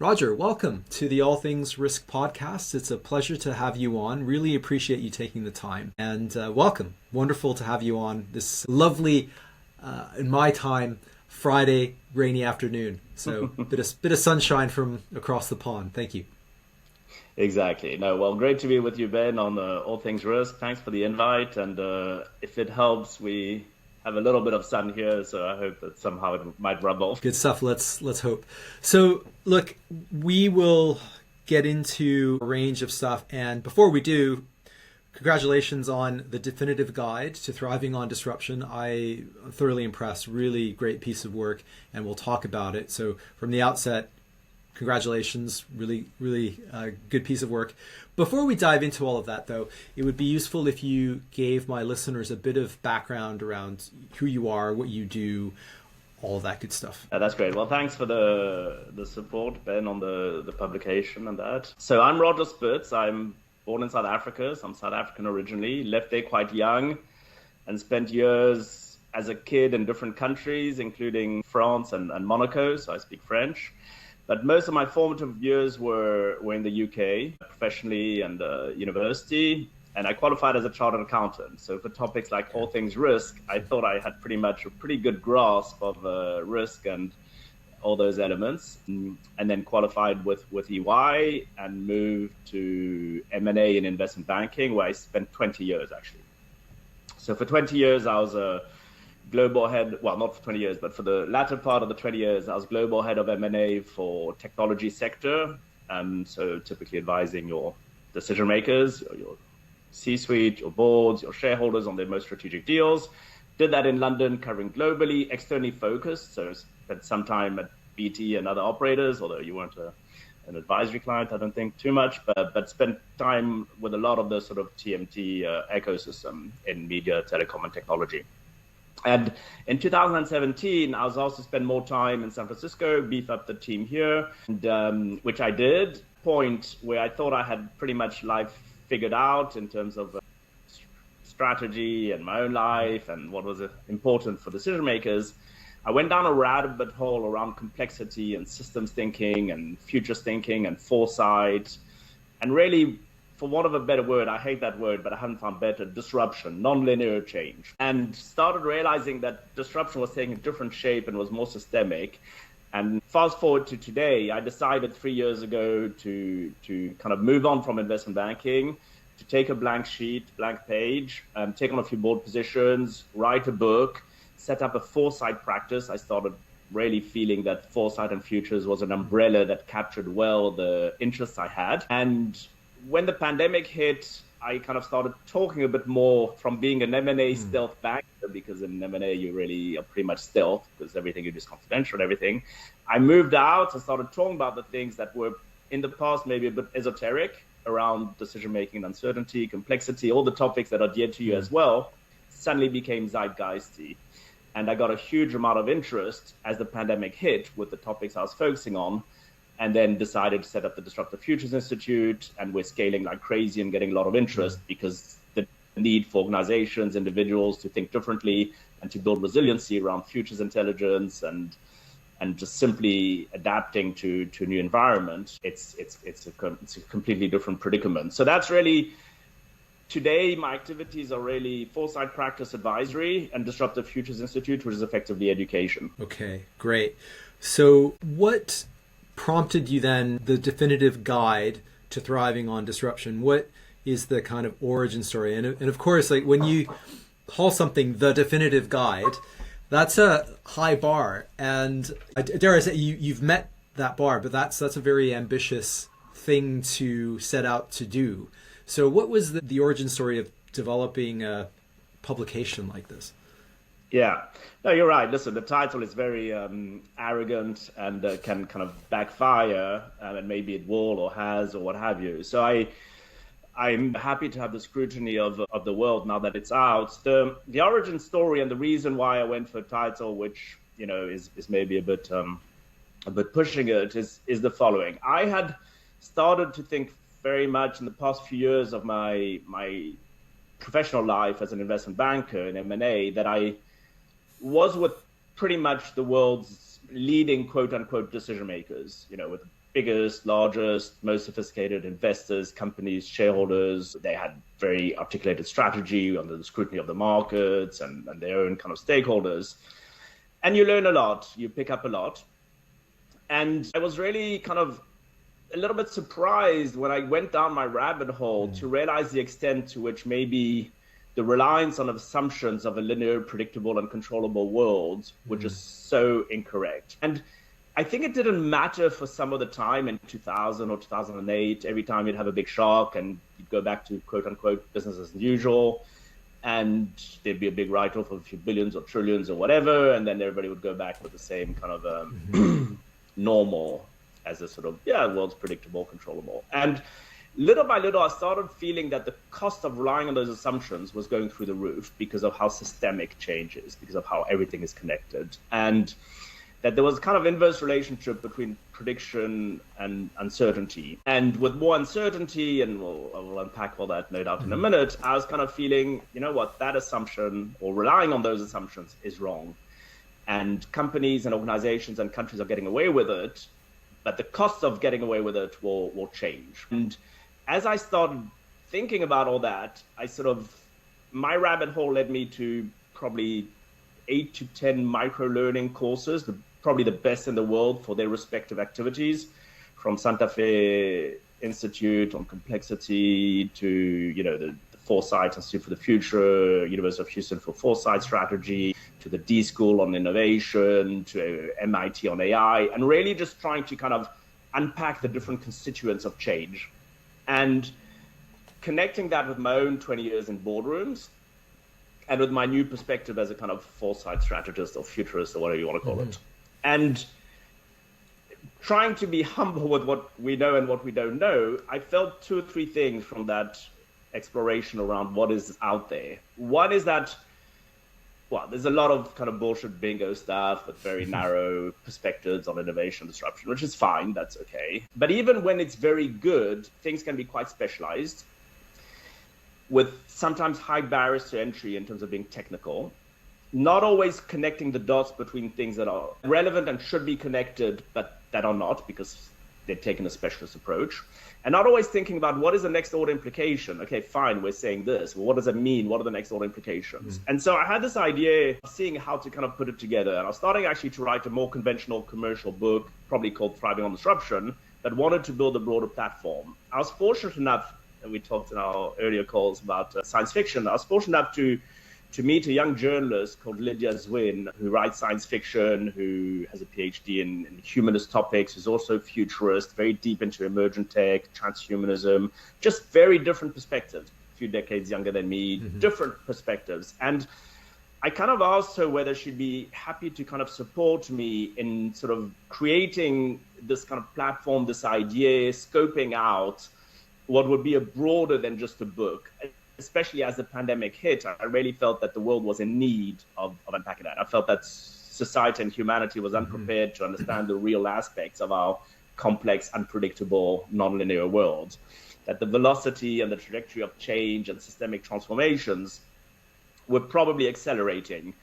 Roger, welcome to the All Things Risk podcast. It's a pleasure to have you on. Really appreciate you taking the time. And welcome. Wonderful to have you on this lovely, in my time, Friday rainy afternoon. So bit of sunshine from across the pond. Thank you. Exactly. No, well, great to be with you, Ben, on All Things Risk. Thanks for the invite. And if it helps, we have a little bit of sun here, so I hope that somehow it might rub off. Good stuff. Let's hope. So, look, we will get into a range of stuff. And before we do, congratulations on the definitive guide to thriving on disruption. I'm thoroughly impressed. Really great piece of work, and we'll talk about it. So from the outset, congratulations. Really good piece of work. Before we dive into all of that, though, it would be useful if you gave my listeners a bit of background around who you are, what you do, all of that good stuff. That's great. Well, thanks for the support, Ben, on the publication and that. So I'm Roger Spitz. I'm born in South Africa. So I'm South African originally. Left there quite young and spent years as a kid in different countries, including France and Monaco. So I speak French. But most of my formative years were in the UK, professionally and university. And I qualified as a chartered accountant. So for topics like all things risk, I thought I had pretty much a pretty good grasp of risk and all those elements. And then qualified with EY and moved to M&A in investment banking, where I spent 20 years, actually. So for 20 years, I was a global head, well, not for 20 years, but for the latter part of the 20 years, I was global head of M&A for technology sector. So typically advising your decision makers, your C-suite, your boards, your shareholders on their most strategic deals. Did that in London, covering globally, externally focused. So spent some time at BT and other operators, although you weren't an advisory client, I don't think too much, but spent time with a lot of the sort of TMT ecosystem in media, telecom, and technology. And in 2017, I was also spent more time in San Francisco, beef up the team here, and, which I did. Point where I thought I had pretty much life figured out in terms of strategy and my own life and what was important for decision makers. I went down a rabbit hole around complexity and systems thinking and futures thinking and foresight, and really, for want of a better word, I hate that word, but I haven't found better, disruption, non-linear change. And started realizing that disruption was taking a different shape and was more systemic. And fast forward to today, I decided 3 years ago to kind of move on from investment banking, to take a blank sheet, blank page, take on a few board positions, write a book, set up a foresight practice. I started really feeling that foresight and futures was an umbrella that captured well the interests I had. And when the pandemic hit, I kind of started talking a bit more from being an M&A stealth banker, because in M&A you really are pretty much stealth because everything you do is confidential and everything. I moved out and started talking about the things that were in the past maybe a bit esoteric around decision-making and uncertainty, complexity, all the topics that are dear to you as well, suddenly became zeitgeisty. And I got a huge amount of interest as the pandemic hit with the topics I was focusing on, and then decided to set up the Disruptive Futures Institute, and we're scaling like crazy and getting a lot of interest because the need for organizations, individuals to think differently and to build resiliency around futures intelligence and just simply adapting to a new environment. It's a completely different predicament. So that's really, today my activities are really foresight practice advisory and Disruptive Futures Institute, which is effectively education. Okay, great. So what prompted you then the definitive guide to thriving on disruption? What is the kind of origin story? And of course, like when you call something the definitive guide, that's a high bar. And I dare I say you've met that bar, but that's a very ambitious thing to set out to do. So what was the origin story of developing a publication like this? Yeah, no, you're right. Listen, the title is very arrogant and can kind of backfire, and maybe it will or has or what have you. So I'm happy to have the scrutiny of the world now that it's out. The origin story and the reason why I went for a title, which is maybe a bit pushing it, is the following. I had started to think very much in the past few years of my professional life as an investment banker in M&A that I was with pretty much the world's leading quote unquote decision makers, with biggest, largest, most sophisticated investors, companies, shareholders. They had very articulated strategy under the scrutiny of the markets and their own kind of stakeholders. And you learn a lot, you pick up a lot. And I was really kind of a little bit surprised when I went down my rabbit hole to realize the extent to which maybe the reliance on assumptions of a linear, predictable, and controllable world were just so incorrect. And I think it didn't matter for some of the time in 2000 or 2008, every time you'd have a big shock and you'd go back to quote unquote business as usual, and there'd be a big write-off of a few billions or trillions or whatever, and then everybody would go back with the same kind of normal as a sort of, world's predictable, controllable. And little by little, I started feeling that the cost of relying on those assumptions was going through the roof because of how systemic change is, because of how everything is connected. And that there was kind of inverse relationship between prediction and uncertainty. And with more uncertainty, and we'll unpack all that no doubt in a minute, I was kind of feeling, you know what, that assumption or relying on those assumptions is wrong. And companies and organizations and countries are getting away with it, but the cost of getting away with it will change. And as I started thinking about all that, my rabbit hole led me to probably 8 to 10 micro-learning courses, probably the best in the world for their respective activities, from Santa Fe Institute on complexity to, the Foresight Institute for the Future, University of Houston for Foresight Strategy, to the D School on innovation, to MIT on AI, and really just trying to kind of unpack the different constituents of change and connecting that with my own 20 years in boardrooms and with my new perspective as a kind of foresight strategist or futurist or whatever you want to call it. And trying to be humble with what we know and what we don't know, I felt 2 or 3 things from that exploration around what is out there. One is that, there's a lot of kind of bullshit bingo stuff with very narrow perspectives on innovation disruption, which is fine, that's okay. But even when it's very good, things can be quite specialized with sometimes high barriers to entry in terms of being technical, not always connecting the dots between things that are relevant and should be connected, but that are not because they've taken a specialist approach, and not always thinking about what is the next order implication. Okay, fine, we're saying this. Well, what does it mean? What are the next order implications? And so I had this idea of seeing how to kind of put it together. And I was starting actually to write a more conventional commercial book, probably called Thriving on Disruption, that wanted to build a broader platform. I was fortunate enough, and we talked in our earlier calls about science fiction, I was fortunate enough to meet a young journalist called Lydia Zwin, who writes science fiction, who has a PhD in humanist topics, who's also a futurist, very deep into emergent tech, transhumanism, just very different perspectives, a few decades younger than me, different perspectives. And I kind of asked her whether she'd be happy to kind of support me in sort of creating this kind of platform, this idea, scoping out what would be a broader than just a book. Especially as the pandemic hit, I really felt that the world was in need of unpacking that. I felt that society and humanity was unprepared to understand the real aspects of our complex, unpredictable, nonlinear world. That the velocity and the trajectory of change and systemic transformations were probably accelerating.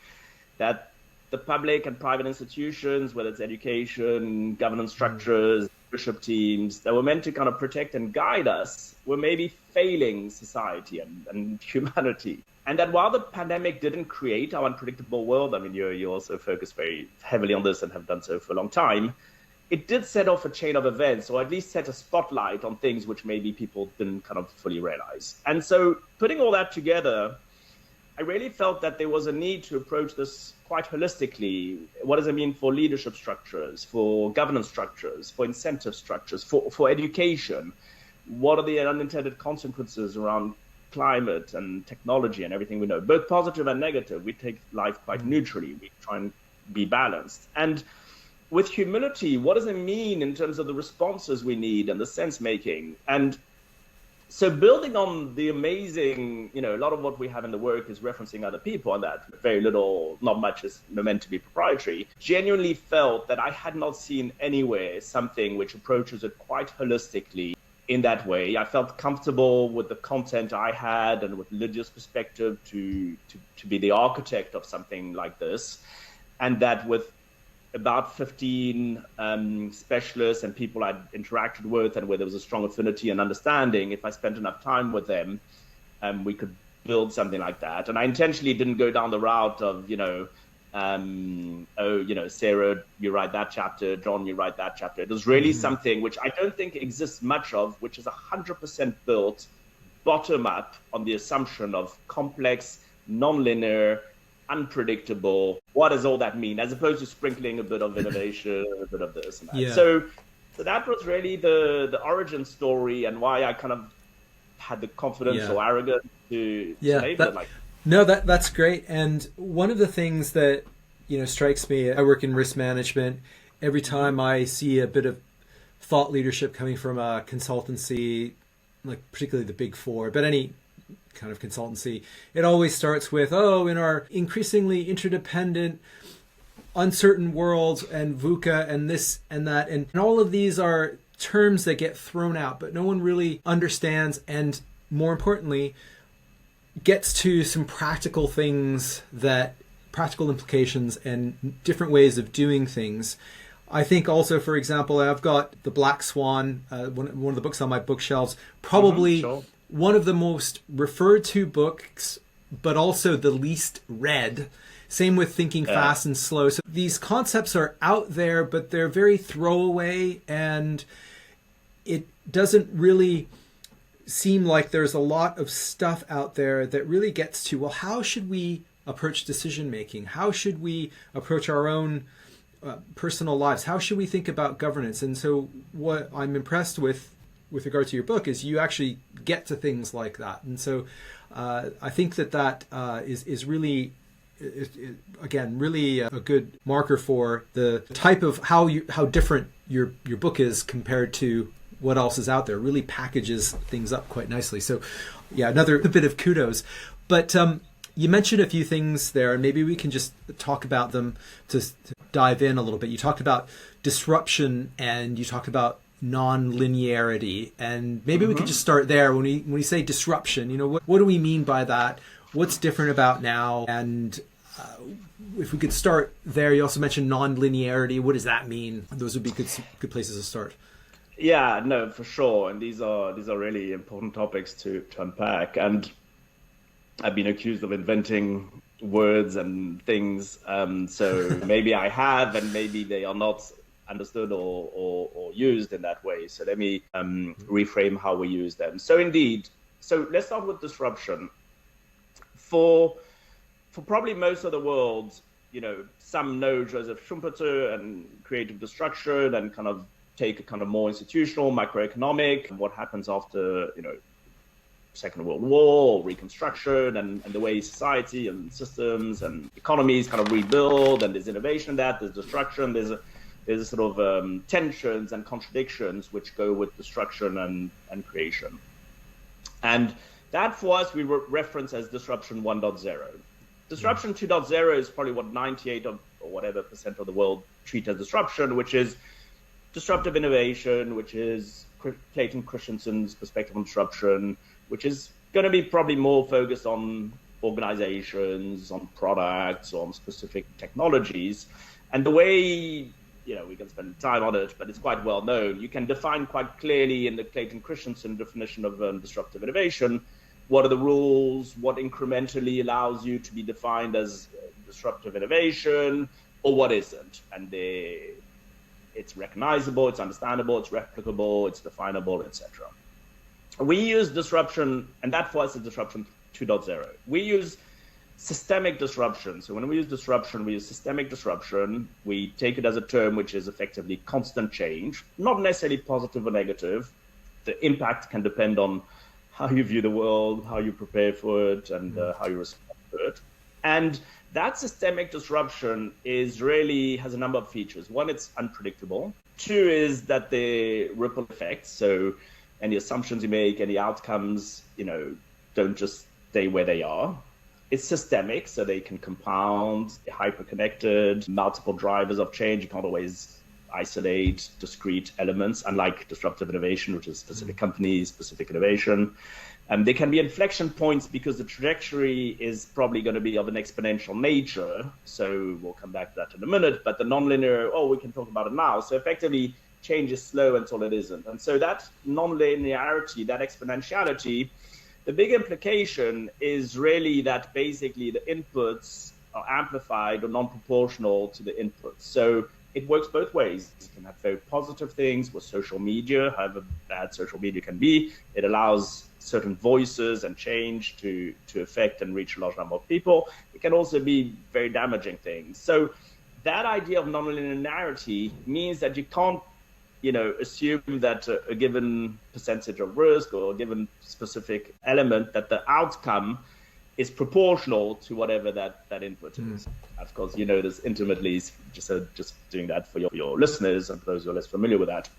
That the public and private institutions, whether it's education, governance structures, leadership teams that were meant to kind of protect and guide us, were maybe failing society and humanity. And that while the pandemic didn't create our unpredictable world, I mean, you also focus very heavily on this and have done so for a long time, it did set off a chain of events, or at least set a spotlight on things which maybe people didn't kind of fully realize. And so putting all that together, I really felt that there was a need to approach this quite holistically. What does it mean for leadership structures, for governance structures, for incentive structures, for education? What are the unintended consequences around climate and technology and everything we know, both positive and negative? We take life quite neutrally. We try and be balanced. And with humility, what does it mean in terms of the responses we need and the sense making? And so building on the amazing, a lot of what we have in the work is referencing other people, and that very little, not much is meant to be proprietary. Genuinely felt that I had not seen anywhere something which approaches it quite holistically in that way. I felt comfortable with the content I had and with Lydia's perspective to be the architect of something like this. And that with about 15 specialists and people I'd interacted with and where there was a strong affinity and understanding. If I spent enough time with them, we could build something like that. And I intentionally didn't go down the route of, Sarah, you write that chapter, John, you write that chapter. It was really something which I don't think exists much of, which is 100% built bottom up on the assumption of complex, non-linear, unpredictable. What does all that mean? As opposed to sprinkling a bit of innovation, a bit of this and that. Yeah. So that was really the origin story and why I kind of had the confidence or arrogance to label it like. No, that's great. And one of the things that strikes me, I work in risk management. Every time I see a bit of thought leadership coming from a consultancy, like particularly the Big Four, but any kind of consultancy, it always starts with, in our increasingly interdependent, uncertain world, and VUCA and this and that, and all of these are terms that get thrown out, but no one really understands, and more importantly, gets to some practical things, practical implications and different ways of doing things. I think also, for example, I've got The Black Swan, one of the books on my bookshelves, probably one of the most referred to books, but also the least read. Same with Thinking Fast and Slow. So these concepts are out there, but they're very throwaway, and it doesn't really seem like there's a lot of stuff out there that really gets to, well, how should we approach decision making? How should we approach our own personal lives? How should we think about governance? And so what I'm impressed with regard to your book is you actually get to things like that. And so I think that is really, again, really a good marker for the type of how different your book is compared to what else is out there. It really packages things up quite nicely. So yeah, another bit of kudos. But you mentioned a few things there, and maybe we can just talk about them to dive in a little bit. You talked about disruption and you talked about non-linearity, and maybe we could just start there. When we say disruption, what do we mean by that? What's different about now? And if we could start there, you also mentioned non-linearity. What does that mean? Those would be good places to start. Yeah, no, for sure. And these are really important topics to unpack. And I've been accused of inventing words and things. So maybe I have, and maybe they are not understood or used in that way. So let me reframe how we use them. So let's start with disruption. For probably most of the world, some know Joseph Schumpeter and creative destruction and kind of take a kind of more institutional, microeconomic, what happens after, Second World War, Reconstruction, and the way society and systems and economies kind of rebuild, and there's innovation in that, there's destruction, there's a sort of tensions and contradictions which go with destruction and creation. And that for us, we reference as disruption 1.0. Disruption 2.0 is probably what 98 or whatever % of the world treat as disruption, which is disruptive innovation, which is Clayton Christensen's perspective on disruption, which is going to be probably more focused on organizations, on products, on specific technologies. And the way, we can spend time on it, but it's quite well known. You can define quite clearly in the Clayton Christensen definition of disruptive innovation, what are the rules, what incrementally allows you to be defined as disruptive innovation, or what isn't. And it's recognizable, it's understandable, it's replicable, it's definable, etc. We use disruption, and that for us is disruption 2.0. We use systemic disruption. So when we use disruption, we use systemic disruption. We take it as a term which is effectively constant change, not necessarily positive or negative. The impact can depend on how you view the world, how you prepare for it, and how you respond to it. And that systemic disruption has a number of features. One, it's unpredictable. Two is that the ripple effects. So any assumptions you make, any outcomes, don't just stay where they are. It's systemic, so they can compound, they're hyper-connected, multiple drivers of change. You can't always isolate discrete elements, unlike disruptive innovation, which is specific companies, specific innovation. They can be inflection points because the trajectory is probably going to be of an exponential nature. So we'll come back to that in a minute. But the nonlinear, we can talk about it now. So effectively, change is slow until it isn't. And so that nonlinearity, that exponentiality, the big implication is really that basically the inputs are amplified or non-proportional to the inputs. So it works both ways. You can have very positive things with social media, however bad social media can be. It allows certain voices and change to affect and reach a large number of people. It can also be very damaging things. So that idea of nonlinearity means that you can't, assume that a given percentage of risk or a given specific element, that the outcome is proportional to whatever that input is. Of course, this intimately, just doing that for your listeners and for those who are less familiar with that.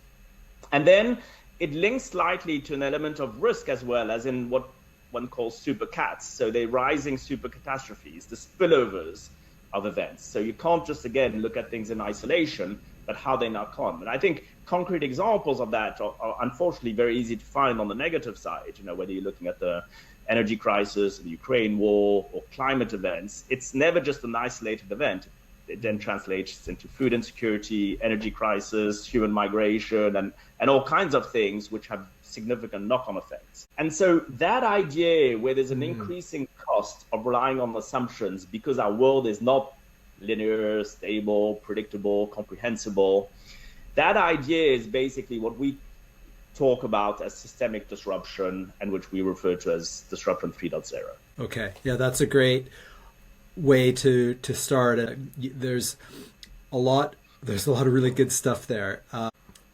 And then it links slightly to an element of risk as well, as in what one calls super cats. So they're rising super catastrophes, the spillovers of events. So you can't just, again, look at things in isolation, but how they now come. And I think concrete examples of that are unfortunately very easy to find on the negative side, whether you're looking at the energy crisis, the Ukraine war, or climate events. It's never just an isolated event. It then translates into food insecurity, energy crisis, human migration, and all kinds of things which have significant knock-on effects. And so that idea where there's an increasing cost of relying on assumptions because our world is not linear, stable, predictable, comprehensible, that idea is basically what we talk about as systemic disruption, and which we refer to as disruption 3.0. Okay, yeah, that's a great way to start. There's a lot of really good stuff there.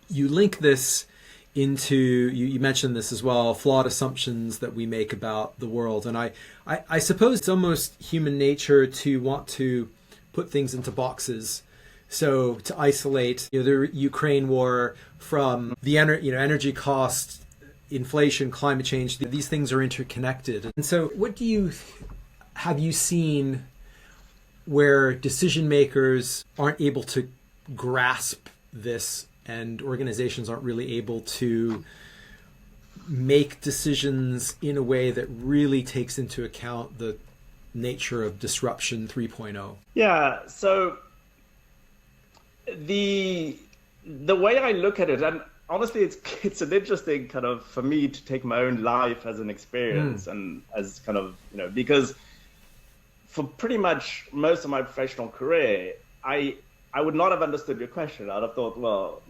You link this into, you mentioned this as well, flawed assumptions that we make about the world. And I suppose it's almost human nature to want to put things into boxes. So to isolate the Ukraine war from the energy cost, inflation, climate change, these things are interconnected. And so what have you seen where decision makers aren't able to grasp this and organizations aren't really able to make decisions in a way that really takes into account the nature of disruption 3.0? Yeah, so the way I look at it, and honestly, it's an interesting kind of, for me, to take my own life as an experience and as kind of, because for pretty much most of my professional career, I would not have understood your question. I'd have thought, well,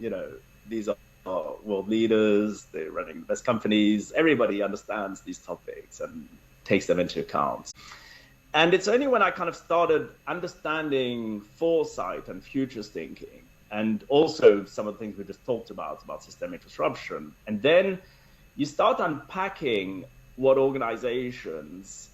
these are world leaders, they're running the best companies, everybody understands these topics and takes them into account. And it's only when I kind of started understanding foresight and futures thinking, and also some of the things we just talked about systemic disruption. And then you start unpacking what organizations,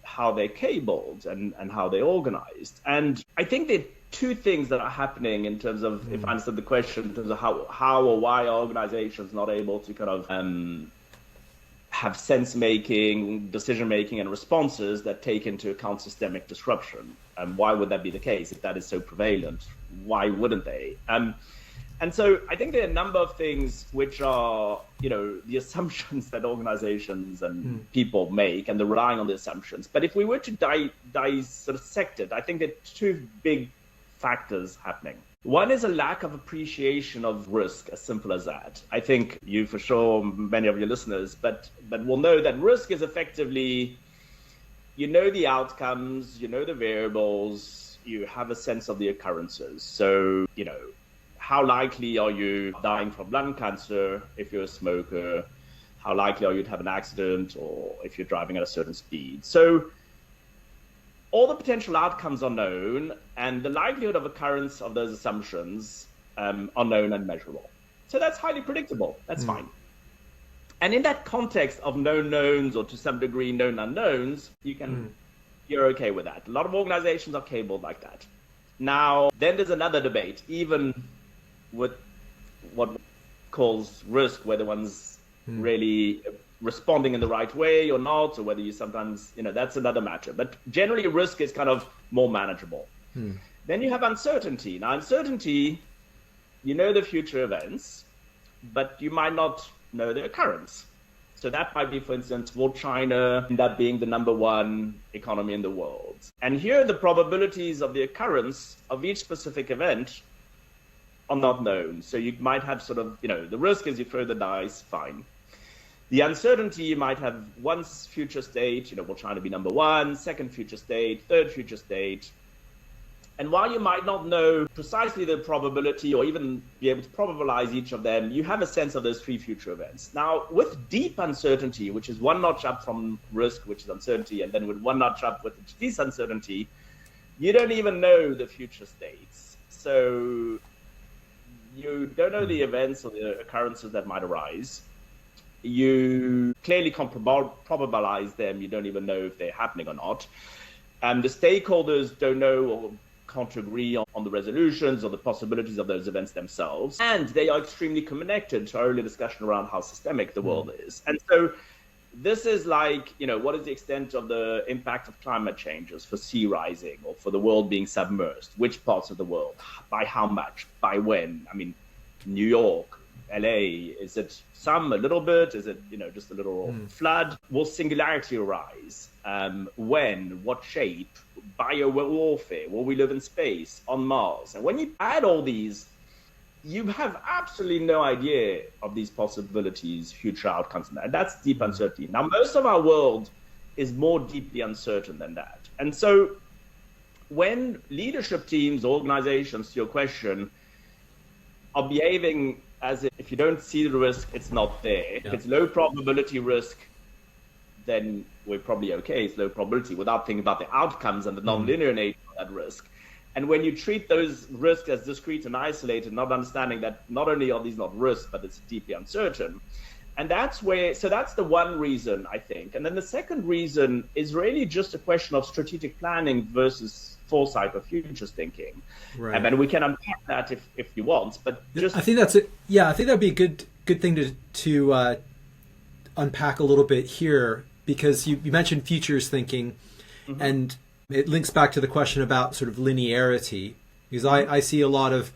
how they're cabled and how they're organized. And I think there are two things that are happening in terms of, if I understood the question, in terms of how or why are organizations not able to kind of have sense-making, decision-making, and responses that take into account systemic disruption. And why would that be the case if that is so prevalent? Why wouldn't they? And so I think there are a number of things which are, the assumptions that organizations and people make, and they're relying on the assumptions. But if we were to dissect it, I think there are two big factors happening. One is a lack of appreciation of risk, as simple as that. I think you, for sure, many of your listeners, but will know that risk is effectively, the outcomes, the variables, you have a sense of the occurrences. So, how likely are you dying from lung cancer if you're a smoker? How likely are you to have an accident, or if you're driving at a certain speed? So all the potential outcomes are known, and the likelihood of occurrence of those assumptions are known and measurable. So that's highly predictable. That's fine. And in that context of known knowns, or to some degree known unknowns, you're okay with that. A lot of organizations are cabled like that. Now, then there's another debate, even with what calls risk, whether one's really responding in the right way or not, or whether you sometimes, that's another matter. But generally, risk is kind of more manageable. Then you have uncertainty. Now, uncertainty, you know the future events, but you might not know the occurrence. So that might be, for instance, will China end up being the number one economy in the world? And here the probabilities of the occurrence of each specific event are not known. So you might have sort of, the risk is you throw the dice, fine. The uncertainty, you might have one future state, will China be number one, second future state, third future state. And while you might not know precisely the probability or even be able to probabilize each of them, you have a sense of those three future events. Now, with deep uncertainty, which is one notch up from risk, which is uncertainty, and then with one notch up with this uncertainty, you don't even know the future states. So you don't know the events or the occurrences that might arise. You clearly can't probabilize them. You don't even know if they're happening or not. The stakeholders don't know or can't agree on the resolutions or the possibilities of those events themselves. And they are extremely connected to our earlier discussion around how systemic the world is. And so this is like, what is the extent of the impact of climate changes for sea rising or for the world being submerged? Which parts of the world? By how much? By when? I mean, New York, LA, is it some, a little bit? Is it, just a little flood? Will singularity arise? When? What shape? Bio-warfare? Will we live in space? On Mars? And when you add all these, you have absolutely no idea of these possibilities, future outcomes. And that's deep uncertainty. Now, most of our world is more deeply uncertain than that. And so when leadership teams, organizations, to your question, are behaving as if you don't see the risk, it's not there. If it's low probability risk, then we're probably okay. It's low probability without thinking about the outcomes and the nonlinear nature of that risk. And when you treat those risks as discrete and isolated, not understanding that not only are these not risks, but it's deeply uncertain. And that's that's the one reason, I think. And then the second reason is really just a question of strategic planning versus foresight or futures thinking. Right. And we can unpack that if you want, but just I think that's it. Yeah, I think that'd be a good thing to unpack a little bit here, because you mentioned futures thinking, and it links back to the question about sort of linearity, because I see a lot of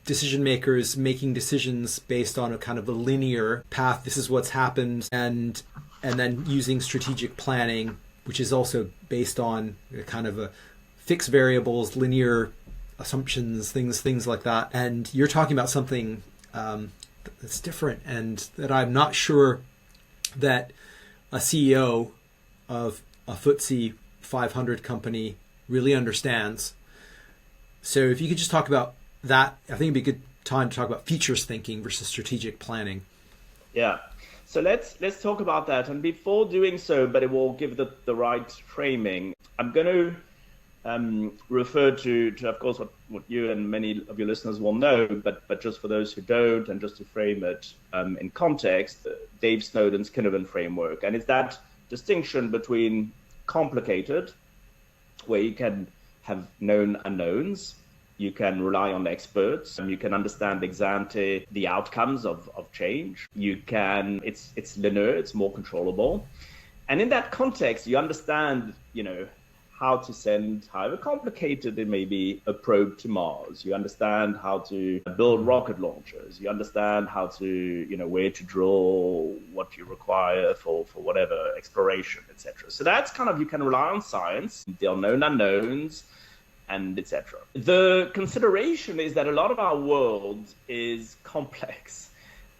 decision makers making decisions based on a kind of a linear path. This is what's happened, and then using strategic planning, which is also based on kind of a fixed variables, linear assumptions, things like that. And you're talking about something that's different, and that I'm not sure that a CEO of a FTSE 500 company really understands. So if you could just talk about that, I think it'd be a good time to talk about futures thinking versus strategic planning. Yeah. So let's talk about that. And before doing so, but it will give the right framing, I'm going to refer to of course, what you and many of your listeners will know, but just for those who don't, and just to frame it in context, Dave Snowden's Kinnovan framework. And it's that distinction between complicated, where you can have known unknowns, you can rely on experts, and you can understand ex ante the outcomes of change. It's linear, it's more controllable. And in that context, you understand, how to send, however complicated it may be, a probe to Mars. You understand how to build rocket launchers. You understand how to, where to drill, what you require for whatever exploration, etc. So that's kind of, you can rely on science, the known unknowns, and etc. The consideration is that a lot of our world is complex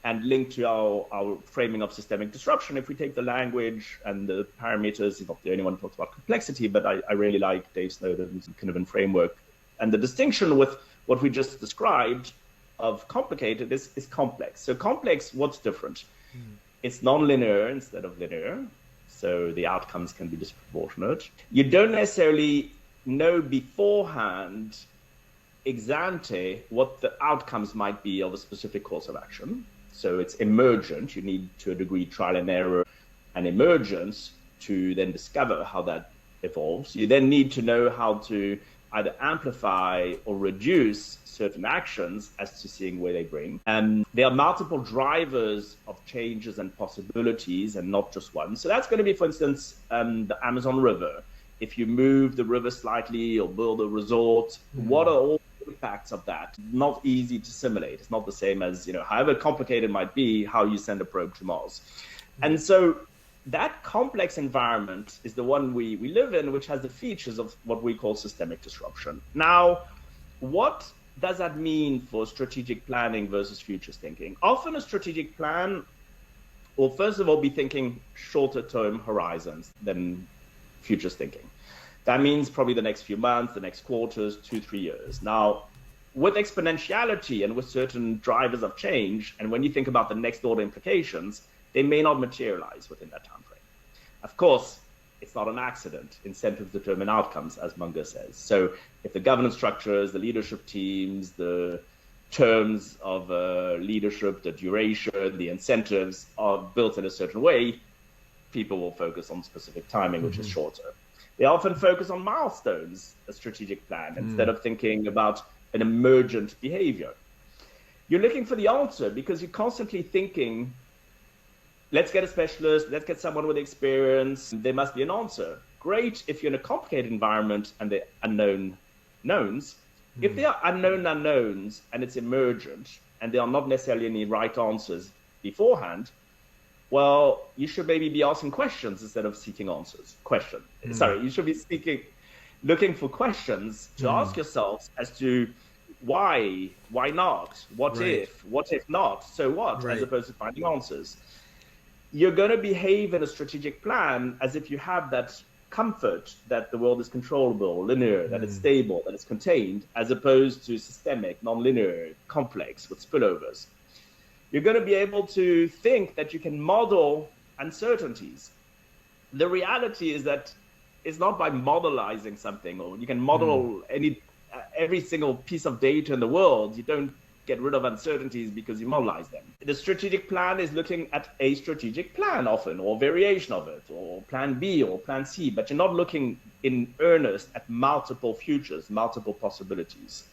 and linked to our framing of systemic disruption. If we take the language and the parameters, he's not the only one who talks about complexity, but I really like Dave Snowden's Kinnovan framework. And the distinction with what we just described of complicated is complex. So complex, what's different? It's nonlinear instead of linear, so the outcomes can be disproportionate. You don't necessarily know beforehand ex ante what the outcomes might be of a specific course of action. So it's emergent. You need, to a degree, trial and error and emergence to then discover how that evolves. You then need to know how to either amplify or reduce certain actions as to seeing where they bring. There are multiple drivers of changes and possibilities, and not just one. So that's going to be, for instance, the Amazon River. If you move the river slightly or build a resort, what are all the impacts of that, not easy to simulate. It's not the same as, however complicated it might be, how you send a probe to Mars. And so that complex environment is the one we live in, which has the features of what we call systemic disruption. Now, what does that mean for strategic planning versus futures thinking? Often a strategic plan will, first of all, be thinking shorter term horizons than futures thinking. That means probably the next few months, the next quarters, 2-3 years. Now, with exponentiality and with certain drivers of change, and when you think about the next order implications, they may not materialize within that time frame. Of course, it's not an accident. Incentives determine outcomes, as Munger says. So if the governance structures, the leadership teams, the terms of leadership, the duration, the incentives are built in a certain way, people will focus on specific timing, which is shorter. They often focus on milestones, a strategic plan, instead of thinking about an emergent behavior. You're looking for the answer because you're constantly thinking, let's get a specialist, let's get someone with experience, there must be an answer. Great if you're in a complicated environment and they're unknown knowns. If they are unknown unknowns and it's emergent and there are not necessarily any right answers beforehand, well, you should maybe be asking questions instead of seeking answers. You should be looking for questions to ask yourselves as to why not, what if not, so what, as opposed to finding answers. You're going to behave in a strategic plan as if you have that comfort that the world is controllable, linear, that it's stable, that it's contained, as opposed to systemic, non-linear, complex with spillovers. You're going to be able to think that you can model uncertainties. The reality is that it's not by modelizing something, or you can model every single piece of data in the world. You don't get rid of uncertainties because you modelize them. The strategic plan is looking at a strategic plan often, or variation of it, or plan B or plan C, but you're not looking in earnest at multiple futures, multiple possibilities.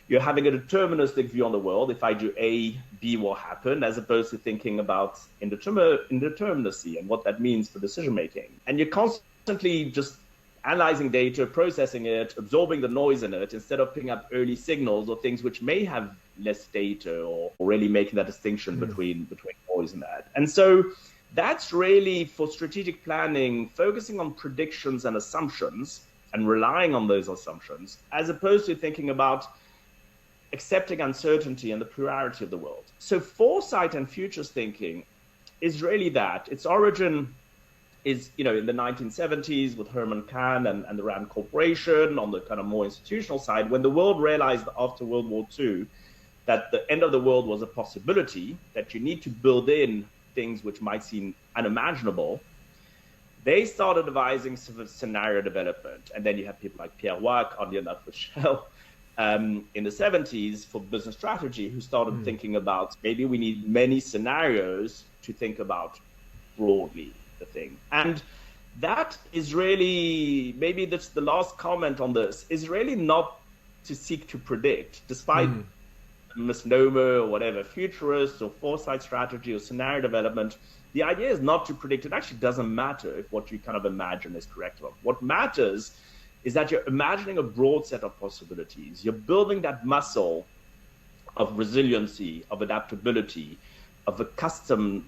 You're having a deterministic view on the world. If I do A, B will happen, as opposed to thinking about indeterminacy and what that means for decision making. And you're constantly just analyzing data, processing it, absorbing the noise in it, instead of picking up early signals or things which may have less data, or really making that distinction between noise and that. And so that's really, for strategic planning, focusing on predictions and assumptions and relying on those assumptions, as opposed to thinking about accepting uncertainty and the plurality of the world. So foresight and futures thinking is really that. Its origin is, in the 1970s with Herman Kahn and the Rand Corporation on the kind of more institutional side, when the world realized after World War II that the end of the world was a possibility, that you need to build in things which might seem unimaginable. They started devising scenario development. And then you have people like Pierre Wack, oddly enough, with Shell, in the 70s for business strategy, who started thinking about maybe we need many scenarios to think about broadly the thing. And that is really, maybe that's the last comment on this, is really not to seek to predict, despite misnomer or whatever, futurist or foresight strategy or scenario development. The idea is not to predict. It actually doesn't matter if what you kind of imagine is correct or not. What matters is that you're imagining a broad set of possibilities. You're building that muscle of resiliency, of adaptability, of a custom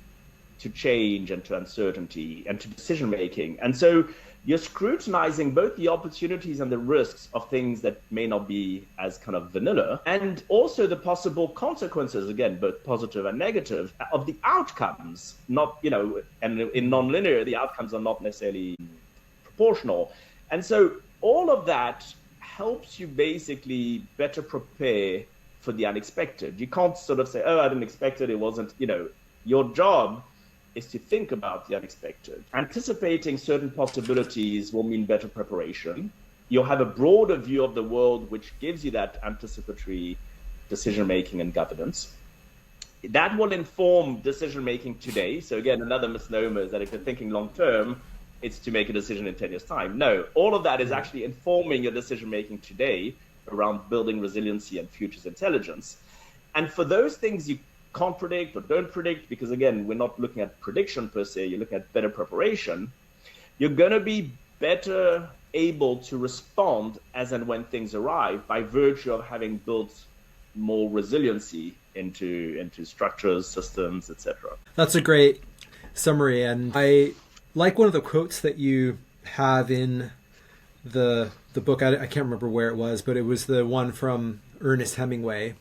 to change and to uncertainty and to decision making. And so you're scrutinizing both the opportunities and the risks of things that may not be as kind of vanilla, and also the possible consequences, again, both positive and negative, of the outcomes. Not, and in nonlinear, the outcomes are not necessarily proportional. And so all of that helps you basically better prepare for the unexpected. You can't sort of say, oh, I didn't expect it, it wasn't, your job is to think about the unexpected. Anticipating certain possibilities will mean better preparation. You'll have a broader view of the world, which gives you that anticipatory decision-making and governance. That will inform decision-making today. So again, another misnomer is that if you're thinking long-term, it's to make a decision in 10 years' time. No, all of that is actually informing your decision-making today around building resiliency and futures intelligence. And for those things you can't predict or don't predict, because again, we're not looking at prediction per se, you're looking at better preparation, you're going to be better able to respond as and when things arrive by virtue of having built more resiliency into structures, systems, etc. That's a great summary, and I like one of the quotes that you have in the book. I can't remember where it was, but it was the one from Ernest Hemingway.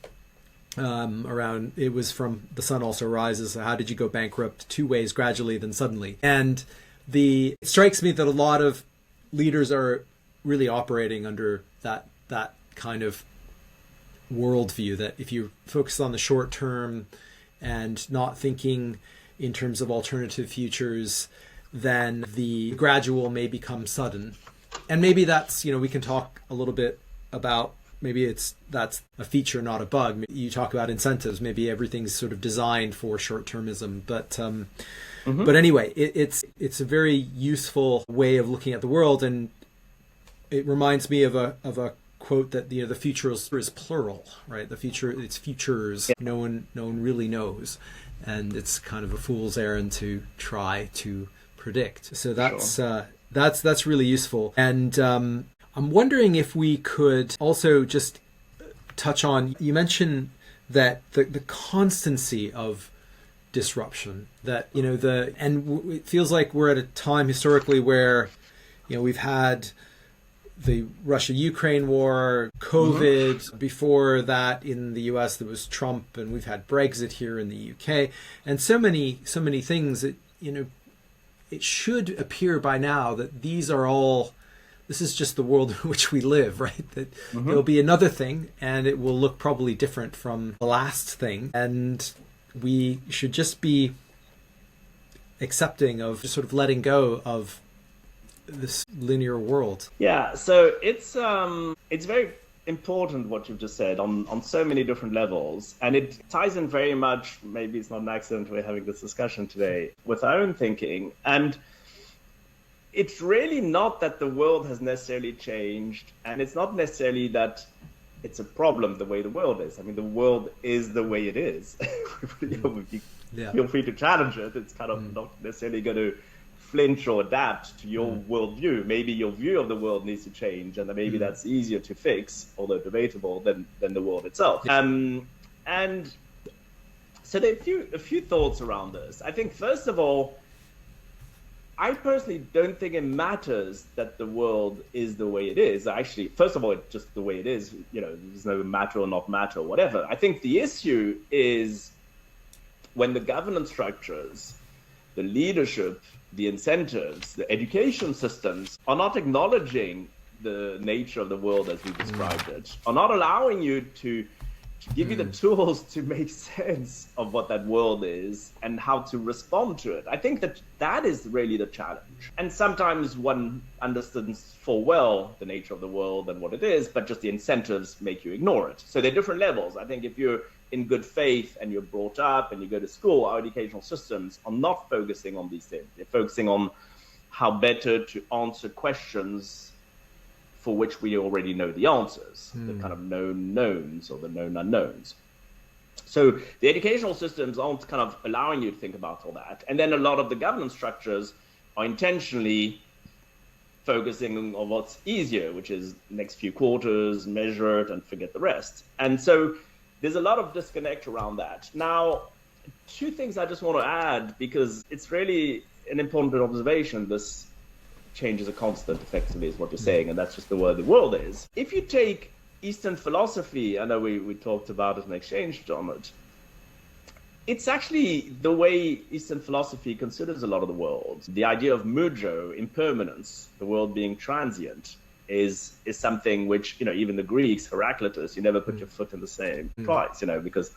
Around, it was from The Sun Also Rises. How did you go bankrupt? 2 ways, gradually, then suddenly. And it strikes me that a lot of leaders are really operating under that kind of worldview, that if you focus on the short term and not thinking in terms of alternative futures, then the gradual may become sudden. And maybe that's, we can talk a little bit about, maybe that's a feature, not a bug. You talk about incentives. Maybe everything's sort of designed for short-termism. But but anyway, it's a very useful way of looking at the world, and it reminds me of a quote that the future is plural, right? The future, it's futures. Yeah. No one really knows, and it's kind of a fool's errand to try to predict. So that's really useful. And I'm wondering if we could also just touch on, you mentioned that the constancy of disruption, that, it feels like we're at a time historically where, we've had the Russia-Ukraine war, COVID, before that in the US there was Trump, and we've had Brexit here in the UK, and so many things that, it should appear by now that this is just the world in which we live, right? That there'll be another thing, and it will look probably different from the last thing. And we should just be accepting of, just sort of letting go of this linear world. Yeah, so it's very important what you've just said on so many different levels. And it ties in very much, maybe it's not an accident we're having this discussion today, with our own thinking. And it's really not that the world has necessarily changed, and it's not necessarily that it's a problem the way the world is. I mean, the world is the way it is. Feel free to challenge it. It's kind of not necessarily going to flinch or adapt to your worldview. Maybe your view of the world needs to change, and maybe that's easier to fix, although debatable, than the world itself. And so there are a few thoughts around this. I think, first of all, I personally don't think it matters that the world is the way it is. Actually, first of all, it's just the way it is. There's no matter or not matter or whatever. I think the issue is when the governance structures, the leadership, the incentives, the education systems are not acknowledging the nature of the world as we described it, are not allowing you to give you the tools to make sense of what that world is and how to respond to it. I think that is really the challenge. And sometimes one understands full well the nature of the world and what it is, but just the incentives make you ignore it. So there are different levels. I think if you're in good faith and you're brought up and you go to school, our educational systems are not focusing on these things. They're focusing on how better to answer questions for which we already know the answers, the kind of known knowns or the known unknowns. So the educational systems aren't kind of allowing you to think about all that. And then a lot of the governance structures are intentionally focusing on what's easier, which is next few quarters, measure it and forget the rest. And so there's a lot of disconnect around that. Now, 2 things I just want to add, because it's really an important observation. This change is a constant, effectively, is what you're saying, and that's just the way the world is. If you take Eastern philosophy, I know we talked about it and exchanged on it, it's actually the way Eastern philosophy considers a lot of the world. The idea of mujo, impermanence, the world being transient, is something which, even the Greeks, Heraclitus, you never put your foot in the same twice, because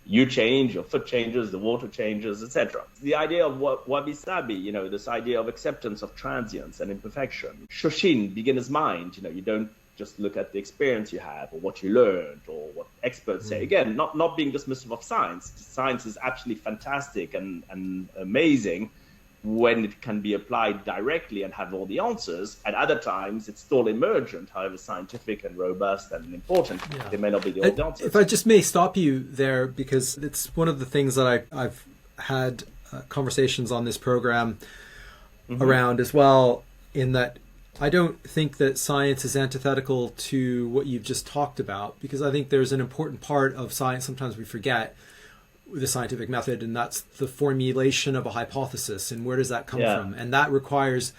you change, your foot changes, the water changes, etc. The idea of wabi-sabi, this idea of acceptance of transience and imperfection. Shoshin, beginner's mind, you don't just look at the experience you have or what you learned or what experts say. Again, not being dismissive of science. Science is absolutely fantastic and amazing when it can be applied directly and have all the answers. At other times, it's still emergent, however scientific and robust and important. Yeah. They may not be the old answers. If I just may stop you there, because it's one of the things that I've had conversations on this program around as well, in that I don't think that science is antithetical to what you've just talked about, because I think there's an important part of science sometimes we forget, the scientific method, and that's the formulation of a hypothesis. And where does that come from? And that requires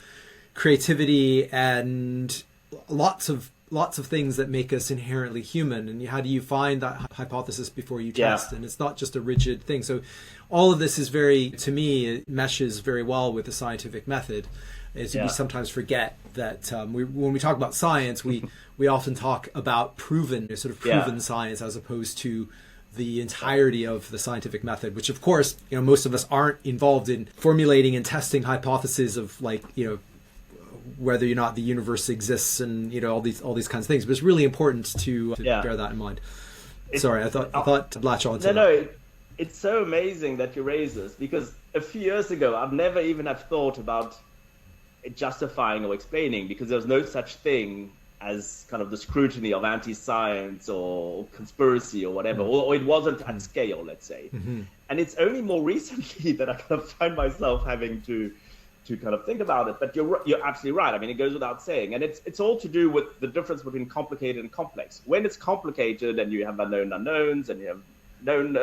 creativity and lots of things that make us inherently human. And how do you find that hypothesis before you test? And it's not just a rigid thing. So all of this is to me, it meshes very well with the scientific method. We sometimes forget that when we talk about science, we often talk about proven science as opposed to the entirety of the scientific method, which of course, most of us aren't involved in formulating and testing hypotheses of whether or not the universe exists and all these kinds of things. But it's really important to bear that in mind. Sorry, I thought to latch on to that. No, it's so amazing that you raise this, because a few years ago I've never even have thought about it justifying or explaining, because there was no such thing as kind of the scrutiny of anti-science or conspiracy or whatever, or it wasn't at scale, let's say. And it's only more recently that I kind of find myself having to kind of think about it. But you're absolutely right. I mean, it goes without saying, and it's all to do with the difference between complicated and complex. When it's complicated and you have unknown unknowns, and you have known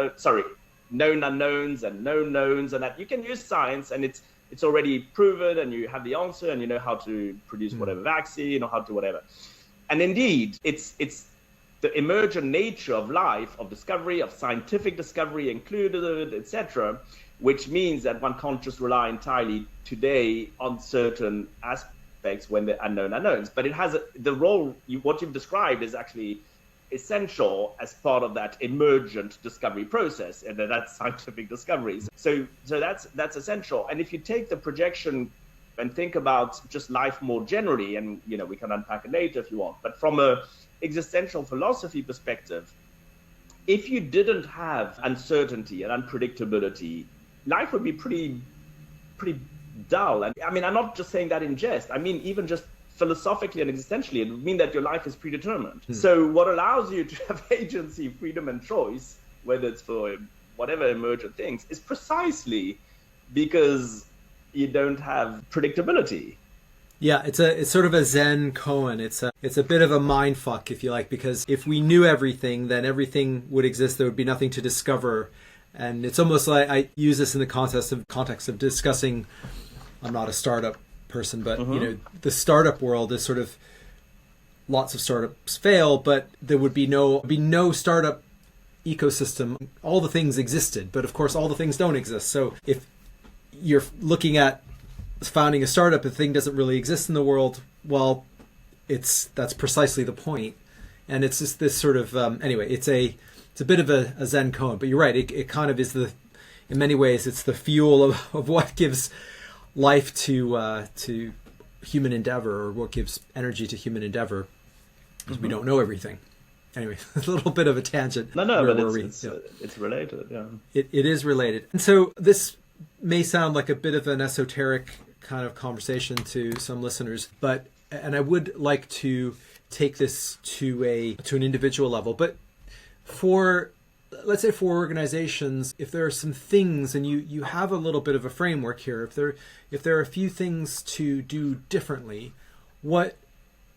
unknowns and known knowns, and that you can use science, and it's already proven, and you have the answer, and you know how to produce whatever vaccine or how to whatever. And indeed, it's the emergent nature of life, of discovery, of scientific discovery included, etc., which means that one can't just rely entirely today on certain aspects when they're unknown unknowns. But it has the role, what you've described is actually essential as part of that emergent discovery process, and that's scientific discoveries. So that's essential. And if you take the projection and think about just life more generally, and we can unpack it later if you want, but from a existential philosophy perspective, if you didn't have uncertainty and unpredictability, life would be pretty dull. And I mean, I'm not just saying that in jest. I mean, even just philosophically and existentially, it would mean that your life is predetermined. So what allows you to have agency, freedom, and choice, whether it's for whatever emergent things, is precisely because you don't have predictability. Yeah, it's sort of a Zen koan. It's a bit of a mind fuck, if you like, because if we knew everything, then everything would exist. There would be nothing to discover. And it's almost like, I use this in the context of discussing, I'm not a startup person, but the startup world is sort of, lots of startups fail, but there would be no startup ecosystem. All the things existed, but of course all the things don't exist. So if you're looking at founding a startup, the thing doesn't really exist in the world, well, that's precisely the point. And it's just this sort of anyway, it's a bit of a Zen koan, but you're right, it kind of is in many ways it's the fuel of what gives life to human endeavor, or what gives energy to human endeavor, because we don't know everything. Anyway, a little bit of a tangent. But it's related. Yeah, it is related. And so this may sound like a bit of an esoteric kind of conversation to some listeners, and I would like to take this to an individual level, but let's say for organizations, if there are some things, and you have a little bit of a framework here, if there are a few things to do differently, what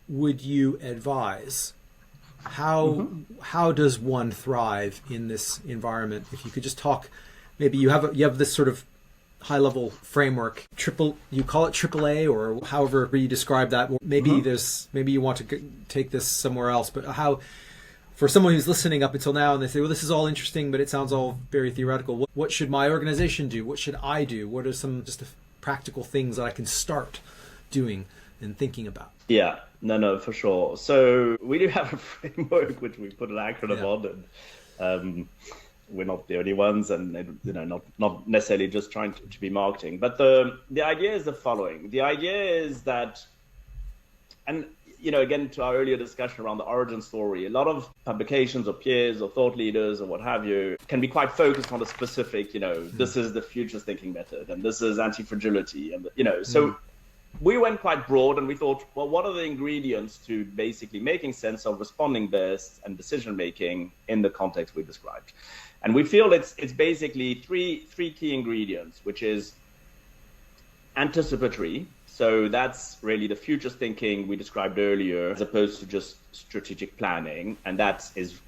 would you advise? How does one thrive in this environment? If you could just talk, maybe you have this sort of high level framework, you call it AAA, or however you describe that. Maybe you want to take this somewhere else, but how, for someone who's listening up until now and they say, well, this is all interesting, but it sounds all very theoretical. What should my organization do? What should I do? What are some just practical things that I can start doing and thinking about? Yeah, no, for sure. So we do have a framework which we put an acronym on, and we're not the only ones, and not necessarily just trying to be marketing. But the idea is the following. The idea is that, and again, to our earlier discussion around the origin story, a lot of publications or peers or thought leaders or what have you can be quite focused on a specific, this is the futures thinking method, and this is anti-fragility, and so we went quite broad, and we thought, well, what are the ingredients to basically making sense of responding best and decision making in the context we described? And we feel it's basically three key ingredients, which is anticipatory. So that's really the futures thinking we described earlier, as opposed to just strategic planning. And that is,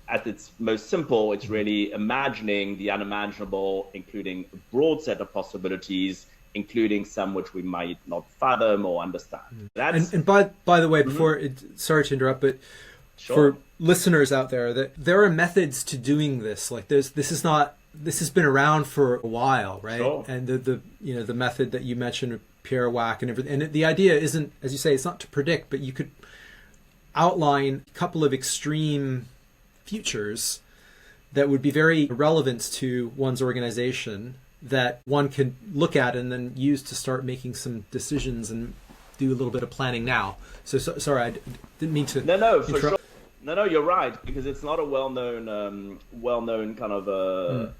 at its most simple, it's really imagining the unimaginable, including a broad set of possibilities, including some which we might not fathom or understand. And by the way, before sorry to interrupt, but for listeners out there, that there are methods to doing this. Like this has been around for a while, right? Sure. And the method that you mentioned, Pierre Wack and everything. And the idea isn't, as you say, it's not to predict, but you could outline a couple of extreme futures that would be very relevant to one's organization that one can look at and then use to start making some decisions and do a little bit of planning now. So sorry, I didn't mean to. No, for sure. No, you're right, because it's not a well-known kind of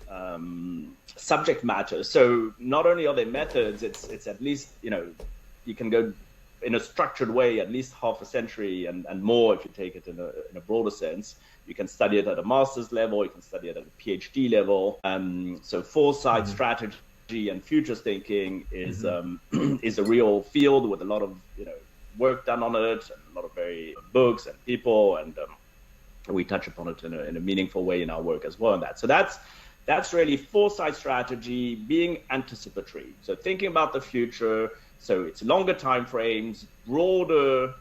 subject matter. So not only are there methods, it's at least, you can go in a structured way at least half a century and more if you take it in a broader sense. You can study it at a master's level, you can study it at a PhD level. So foresight, strategy, and futures thinking is is a real field with a lot of work done on it, and a lot of very books and people, and we touch upon it in a meaningful way in our work as well. And so that's really foresight strategy, being anticipatory. So thinking about the future. So it's longer time frames, broader,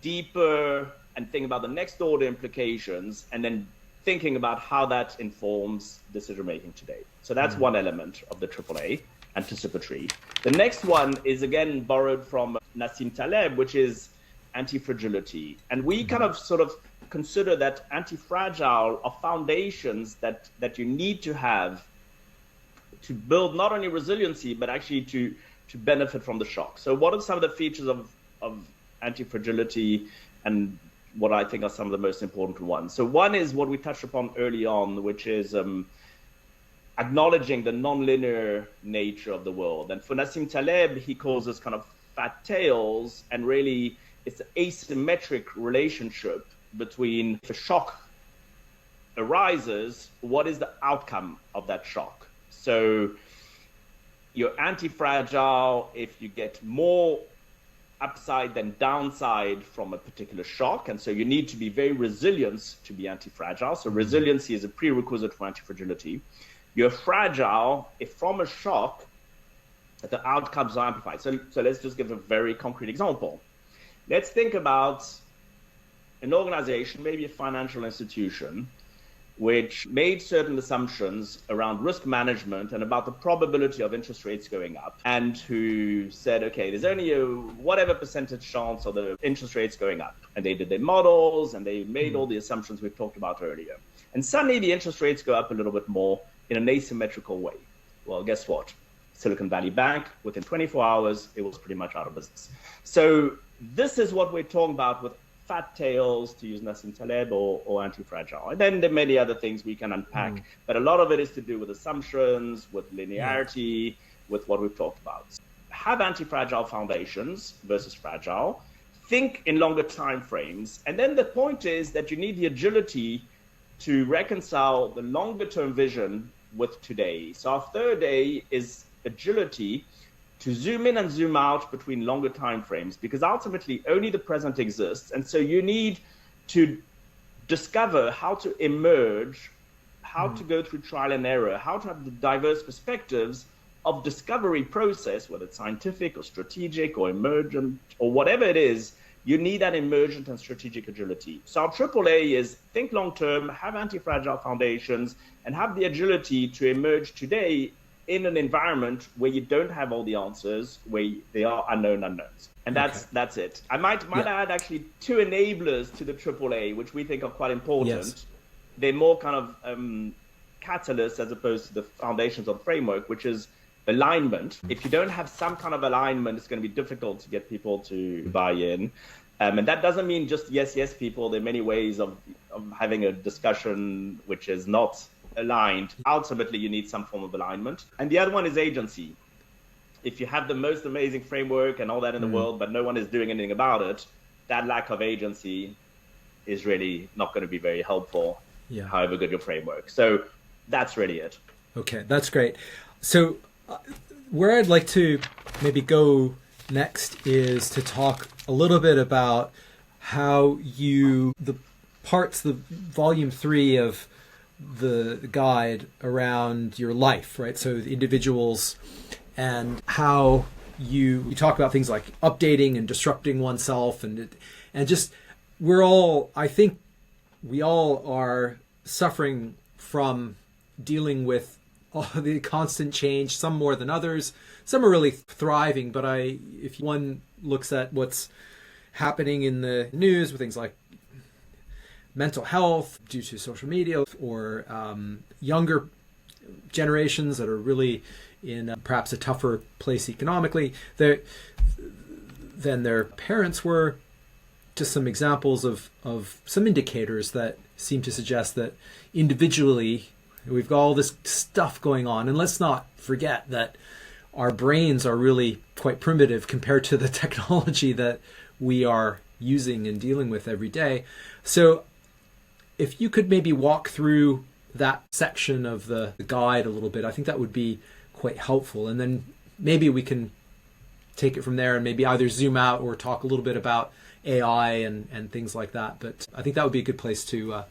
deeper, and thinking about the next order implications, and then thinking about how that informs decision making today. So that's one element of the AAA, anticipatory. The next one is again borrowed from Nassim Taleb, which is anti-fragility. And we kind of sort of consider that anti-fragile are foundations that you need to have to build not only resiliency, but actually to benefit from the shock. So what are some of the features of anti-fragility, and what I think are some of the most important ones? So one is what we touched upon early on, which is acknowledging the non-linear nature of the world. And for Nassim Taleb, he calls this kind of fat tails, and really it's an asymmetric relationship between if a shock arises, what is the outcome of that shock? So you're anti-fragile if you get more upside than downside from a particular shock. And so you need to be very resilient to be anti-fragile. So resiliency is a prerequisite for anti-fragility. You're fragile if from a shock, the outcomes are amplified. So let's just give a very concrete example. Let's think about an organization, maybe a financial institution, which made certain assumptions around risk management and about the probability of interest rates going up, and who said, okay, there's only a whatever percentage chance of the interest rates going up. And they did their models and they made all the assumptions we've talked about earlier. And suddenly the interest rates go up a little bit more in an asymmetrical way. Well, guess what? Silicon Valley Bank, within 24 hours, it was pretty much out of business. So this is what we're talking about with fat tails, to use Nassim Taleb, or anti-fragile. And then there are many other things we can unpack, but a lot of it is to do with assumptions, with linearity, with what we've talked about. Have anti-fragile foundations versus fragile. Think in longer time frames. And then the point is that you need the agility to reconcile the longer term vision with today. So our third A is agility to zoom in and zoom out between longer time frames, because ultimately only the present exists. And so you need to discover how to emerge, how to go through trial and error, how to have the diverse perspectives of discovery process, whether it's scientific or strategic or emergent or whatever it is. You need that emergent and strategic agility. So our AAA is think long term, have anti-fragile foundations, and have the agility to emerge today in an environment where you don't have all the answers, where they are unknown unknowns. And that's it. I might add actually two enablers to the AAA, which we think are quite important. Yes. They're more kind of catalysts as opposed to the foundations of the framework, which is alignment. If you don't have some kind of alignment, it's going to be difficult to get people to buy in. And that doesn't mean just yes people. There are many ways of having a discussion which is not aligned. Ultimately, you need some form of alignment. And the other one is agency. If you have the most amazing framework and all that in the world, but no one is doing anything about it, that lack of agency is really not going to be very helpful, however good your framework. So that's really it. Okay, that's great. So where I'd like to maybe go next is to talk a little bit about how the volume 3 of the guide around your life, right? So the individuals, and how you talk about things like updating and disrupting oneself, and just I think we all are suffering from dealing with all the constant change, some more than others. Some are really thriving, but if one looks at what's happening in the news with things like mental health due to social media, or younger generations that are really in perhaps a tougher place economically than their parents were, just some examples of some indicators that seem to suggest that individually we've got all this stuff going on. And let's not forget that our brains are really quite primitive compared to the technology that we are using and dealing with every day. So if you could maybe walk through that section of the guide a little bit, I think that would be quite helpful. And then maybe we can take it from there and maybe either zoom out or talk a little bit about AI and things like that. But I think that would be a good place to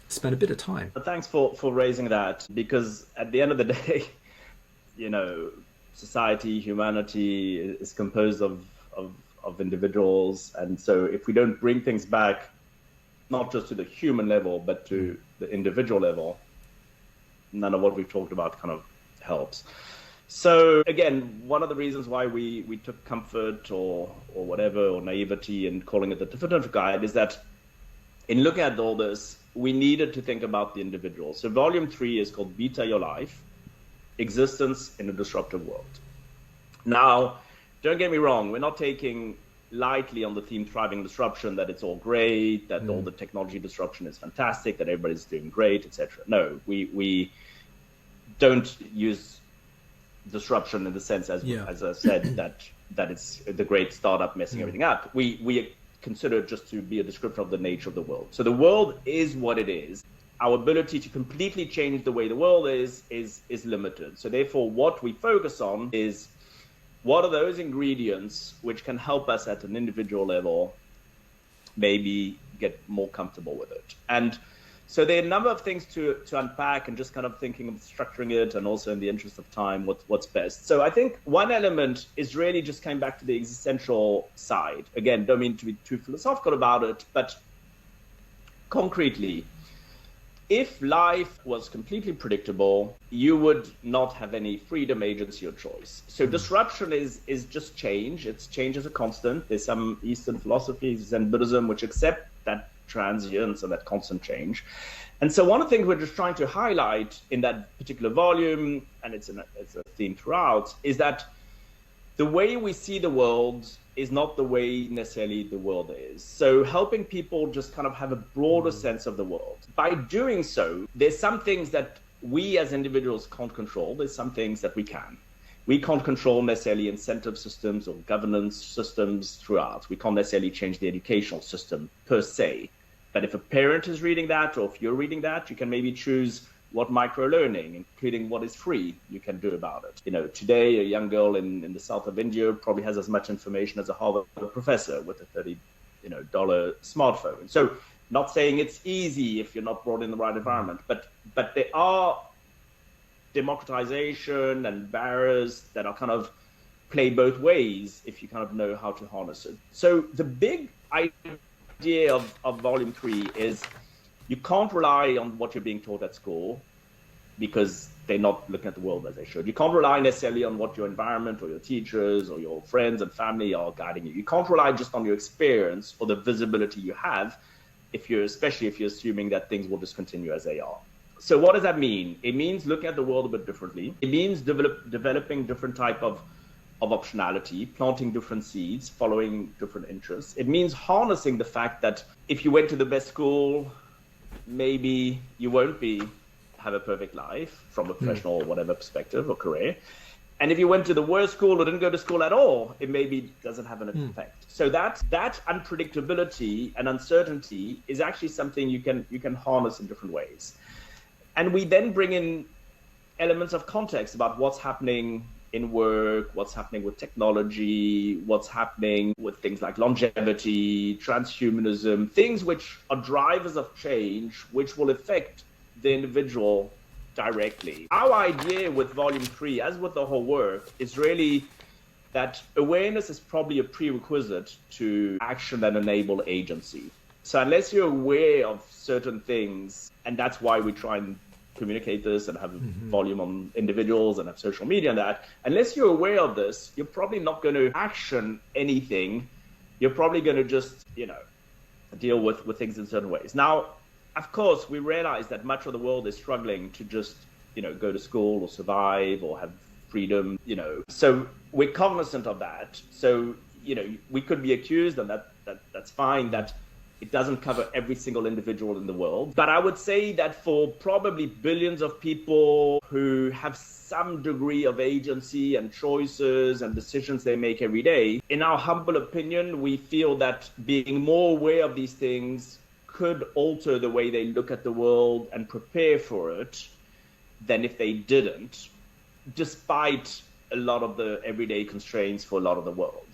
spend a bit of time. But thanks for raising that, because at the end of the day, society, humanity is composed of individuals. And so if we don't bring things back, not just to the human level, but to the individual level, none of what we've talked about kind of helps. So again, one of the reasons why we took comfort or whatever, or naivety in calling it the definitive guide, is that in looking at all this, we needed to think about the individual. So volume 3 is called Beta Your Life, Existence in a Disruptive World. Now, don't get me wrong, we're not taking lightly on the theme thriving disruption, that it's all great, that all the technology disruption is fantastic, that everybody's doing great, etc. No, we don't use disruption in the sense as I said that it's the great startup messing everything up. We consider it just to be a description of the nature of the world. So the world is what it is. Our ability to completely change the way the world is limited. So therefore, what we focus on is what are those ingredients which can help us at an individual level maybe get more comfortable with it. And so there are a number of things to unpack, and just kind of thinking of structuring it, and also in the interest of time, what's best. So I think one element is really just coming back to the existential side. Again, don't mean to be too philosophical about it, but concretely, if life was completely predictable, you would not have any freedom, agency, or choice. So disruption is just change. It's change as a constant. There's some Eastern philosophies, Zen Buddhism, which accept that transience and that constant change. And so one of the things we're just trying to highlight in that particular volume, and it's a theme throughout, is that the way we see the world is not the way necessarily the world is. So helping people just kind of have a broader sense of the world. By doing so, there's some things that we as individuals can't control. There's some things that we can. We can't control necessarily incentive systems or governance systems throughout. We can't necessarily change the educational system per se. But if a parent is reading that, or if you're reading that, you can maybe choose what micro-learning, including what is free, you can do about it. Today, a young girl in the south of India probably has as much information as a Harvard professor with a $30 smartphone. So not saying it's easy if you're not brought in the right environment, but there are democratization and barriers that are kind of play both ways if you kind of know how to harness it. So the big idea of volume 3 is you can't rely on what you're being taught at school, because they're not looking at the world as they should. You can't rely necessarily on what your environment or your teachers or your friends and family are guiding you. You can't rely just on your experience or the visibility you have, especially if you're assuming that things will just continue as they are. So what does that mean? It means looking at the world a bit differently. It means developing different type of optionality, planting different seeds, following different interests. It means harnessing the fact that if you went to the best school, maybe you won't have a perfect life from a professional or whatever perspective or career. And if you went to the worst school or didn't go to school at all, it maybe doesn't have an effect. So that unpredictability and uncertainty is actually something you can harness in different ways. And we then bring in elements of context about what's happening in work, what's happening with technology, what's happening with things like longevity, transhumanism, things which are drivers of change, which will affect the individual directly. Our idea with volume 3, as with the whole work, is really that awareness is probably a prerequisite to action that enable agency. So unless you're aware of certain things, and that's why we try and communicate this and have a volume on individuals and have social media and that, unless you're aware of this, you're probably not going to action anything. You're probably going to just, deal with things in certain ways. Now, of course, we realize that much of the world is struggling to just, go to school or survive or have freedom, So we're cognizant of that. So, we could be accused, and that's fine, that it doesn't cover every single individual in the world. But I would say that for probably billions of people who have some degree of agency and choices and decisions they make every day, in our humble opinion, we feel that being more aware of these things could alter the way they look at the world and prepare for it than if they didn't, despite a lot of the everyday constraints for a lot of the world.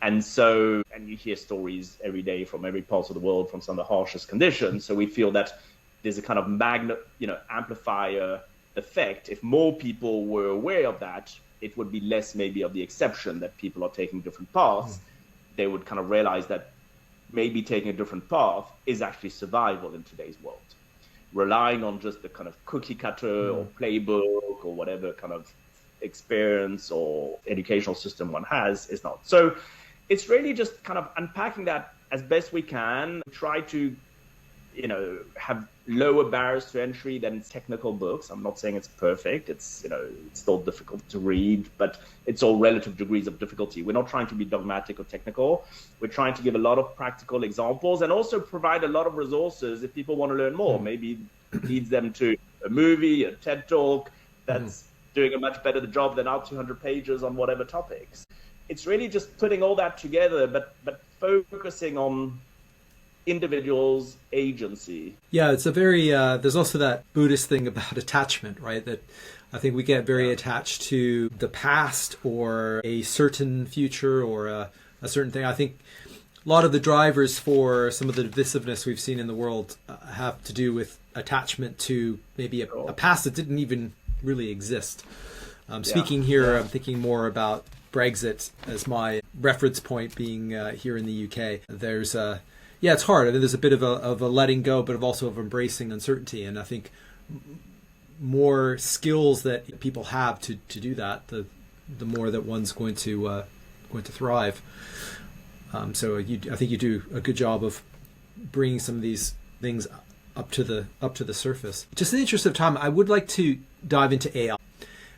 And you hear stories every day from every part of the world from some of the harshest conditions. So we feel that there's a kind of amplifier effect. If more people were aware of that, it would be less maybe of the exception that people are taking different paths. They would kind of realize that maybe taking a different path is actually survival in today's world. Relying on just the kind of cookie cutter or playbook or whatever kind of experience or educational system one has is not. So it's really just kind of unpacking that as best we can, try to, have lower barriers to entry than technical books. I'm not saying it's perfect. It's, it's still difficult to read, but it's all relative degrees of difficulty. We're not trying to be dogmatic or technical. We're trying to give a lot of practical examples and also provide a lot of resources if people want to learn more. Maybe it leads them to a movie, a TED Talk that's doing a much better job than our 200 pages on whatever topics. It's really just putting all that together, but focusing on individuals' agency. Yeah, it's a very, there's also that Buddhist thing about attachment, right? That I think we get very attached to the past or a certain future or a certain thing. I think a lot of the drivers for some of the divisiveness we've seen in the world have to do with attachment to maybe a past that didn't even really exist. Speaking here, I'm thinking more about Brexit as my reference point, being here in the UK. There's it's hard. I mean, there's a bit of a letting go, but also of embracing uncertainty. And I think more skills that people have to do that, the more that one's going to thrive. So I think you do a good job of bringing some of these things up to the surface. Just in the interest of time, I would like to dive into AI.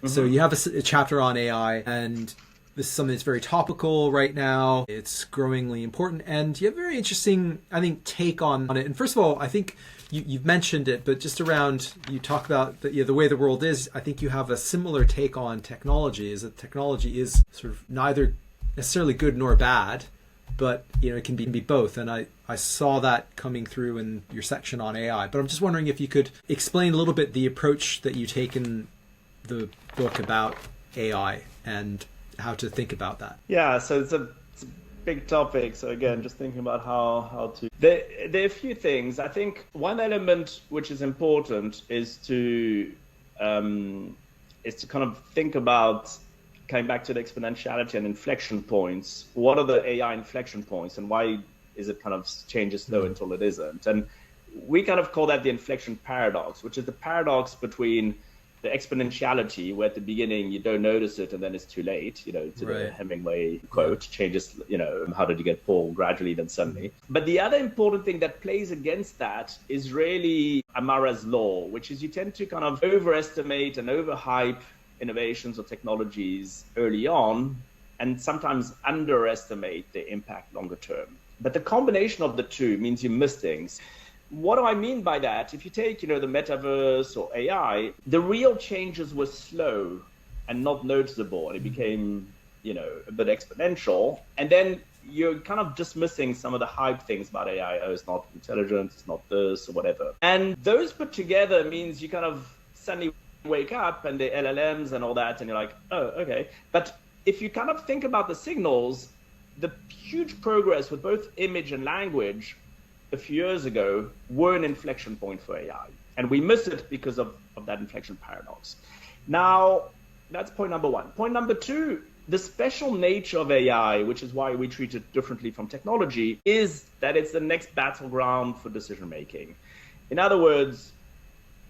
So you have a chapter on AI, and this is something that's very topical right now. It's growingly important, and you have a very interesting, I think, take on it. And first of all, I think you've mentioned it, but just around, you talk about the way the world is. I think you have a similar take on technology, is that technology is sort of neither necessarily good nor bad, but it can be both. And I saw that coming through in your section on AI. But I'm just wondering if you could explain a little bit the approach that you take in the book about AI and how to think about that. Yeah, so it's a big topic. So again, just thinking about how to... There are a few things. I think one element which is important is to kind of think about, coming back to the exponentiality and inflection points. What are the AI inflection points, and why is it kind of changes slow until it isn't? And we kind of call that the inflection paradox, which is the paradox between the exponentiality, where at the beginning you don't notice it and then it's too late, to the Hemingway quote, changes, how did you get poor, gradually then suddenly. But the other important thing that plays against that is really Amara's law, which is you tend to kind of overestimate and overhype innovations or technologies early on, and sometimes underestimate the impact longer term. But the combination of the two means you miss things. What do I mean by that? If you take, the metaverse or AI, the real changes were slow and not noticeable, and it became, a bit exponential. And then you're kind of just missing some of the hype things about AI. Oh, it's not intelligent, it's not this or whatever. And those put together means you kind of suddenly wake up and the LLMs and all that, and you're like, oh, okay. But if you kind of think about the signals, the huge progress with both image and language a few years ago were an inflection point for AI. And we miss it because of that inflection paradox. Now, that's point number one. Point number two, the special nature of AI, which is why we treat it differently from technology, is that it's the next battleground for decision making. In other words,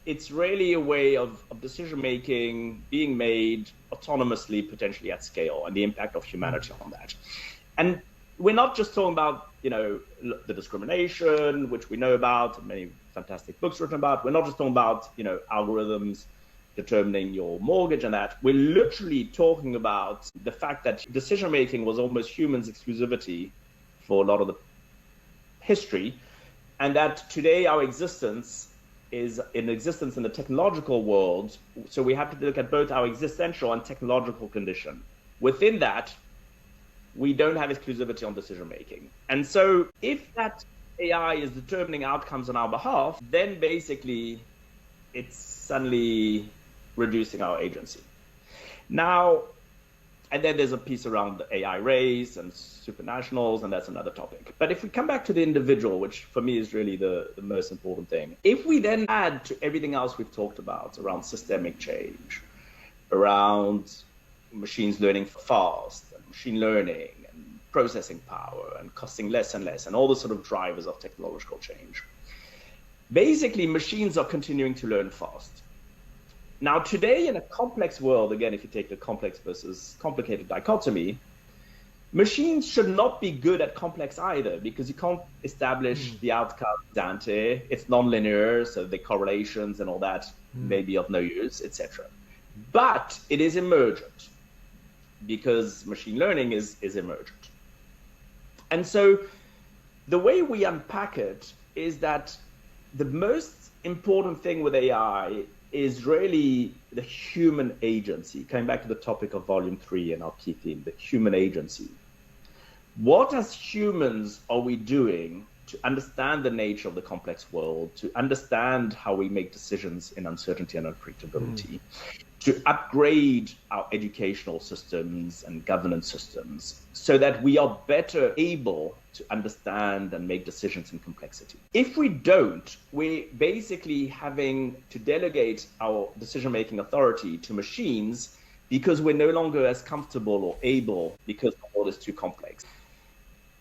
it's really a way of decision making being made autonomously, potentially at scale, and the impact of humanity on that. And we're not just talking about, the discrimination, which we know about, many fantastic books written about. We're not just talking about, algorithms determining your mortgage and that. We're literally talking about the fact that decision making was almost humans' exclusivity for a lot of the history, and that today our existence is in existence in the technological world. So we have to look at both our existential and technological condition. Within that, we don't have exclusivity on decision making. And so if that AI is determining outcomes on our behalf, then basically it's suddenly reducing our agency. Now, and then there's a piece around the AI race and supranationals, and that's another topic. But if we come back to the individual, which for me is really the most important thing, if we then add to everything else we've talked about around systemic change, around machines learning fast, and machine learning, and processing power, and costing less and less, and all the sort of drivers of technological change, basically machines are continuing to learn fast. Now, today in a complex world, again, if you take the complex versus complicated dichotomy, machines should not be good at complex either, because you can't establish the outcome ante. It's nonlinear, so the correlations and all that may be of no use, etc. But it is emergent, because machine learning is emergent. And so the way we unpack it is that the most important thing with AI is really the human agency. Coming back to the topic of volume 3 and our key theme, the human agency. What as humans are we doing to understand the nature of the complex world, to understand how we make decisions in uncertainty and unpredictability, to upgrade our educational systems and governance systems so that we are better able to understand and make decisions in complexity. If we don't, we're basically having to delegate our decision-making authority to machines because we're no longer as comfortable or able because the world is too complex.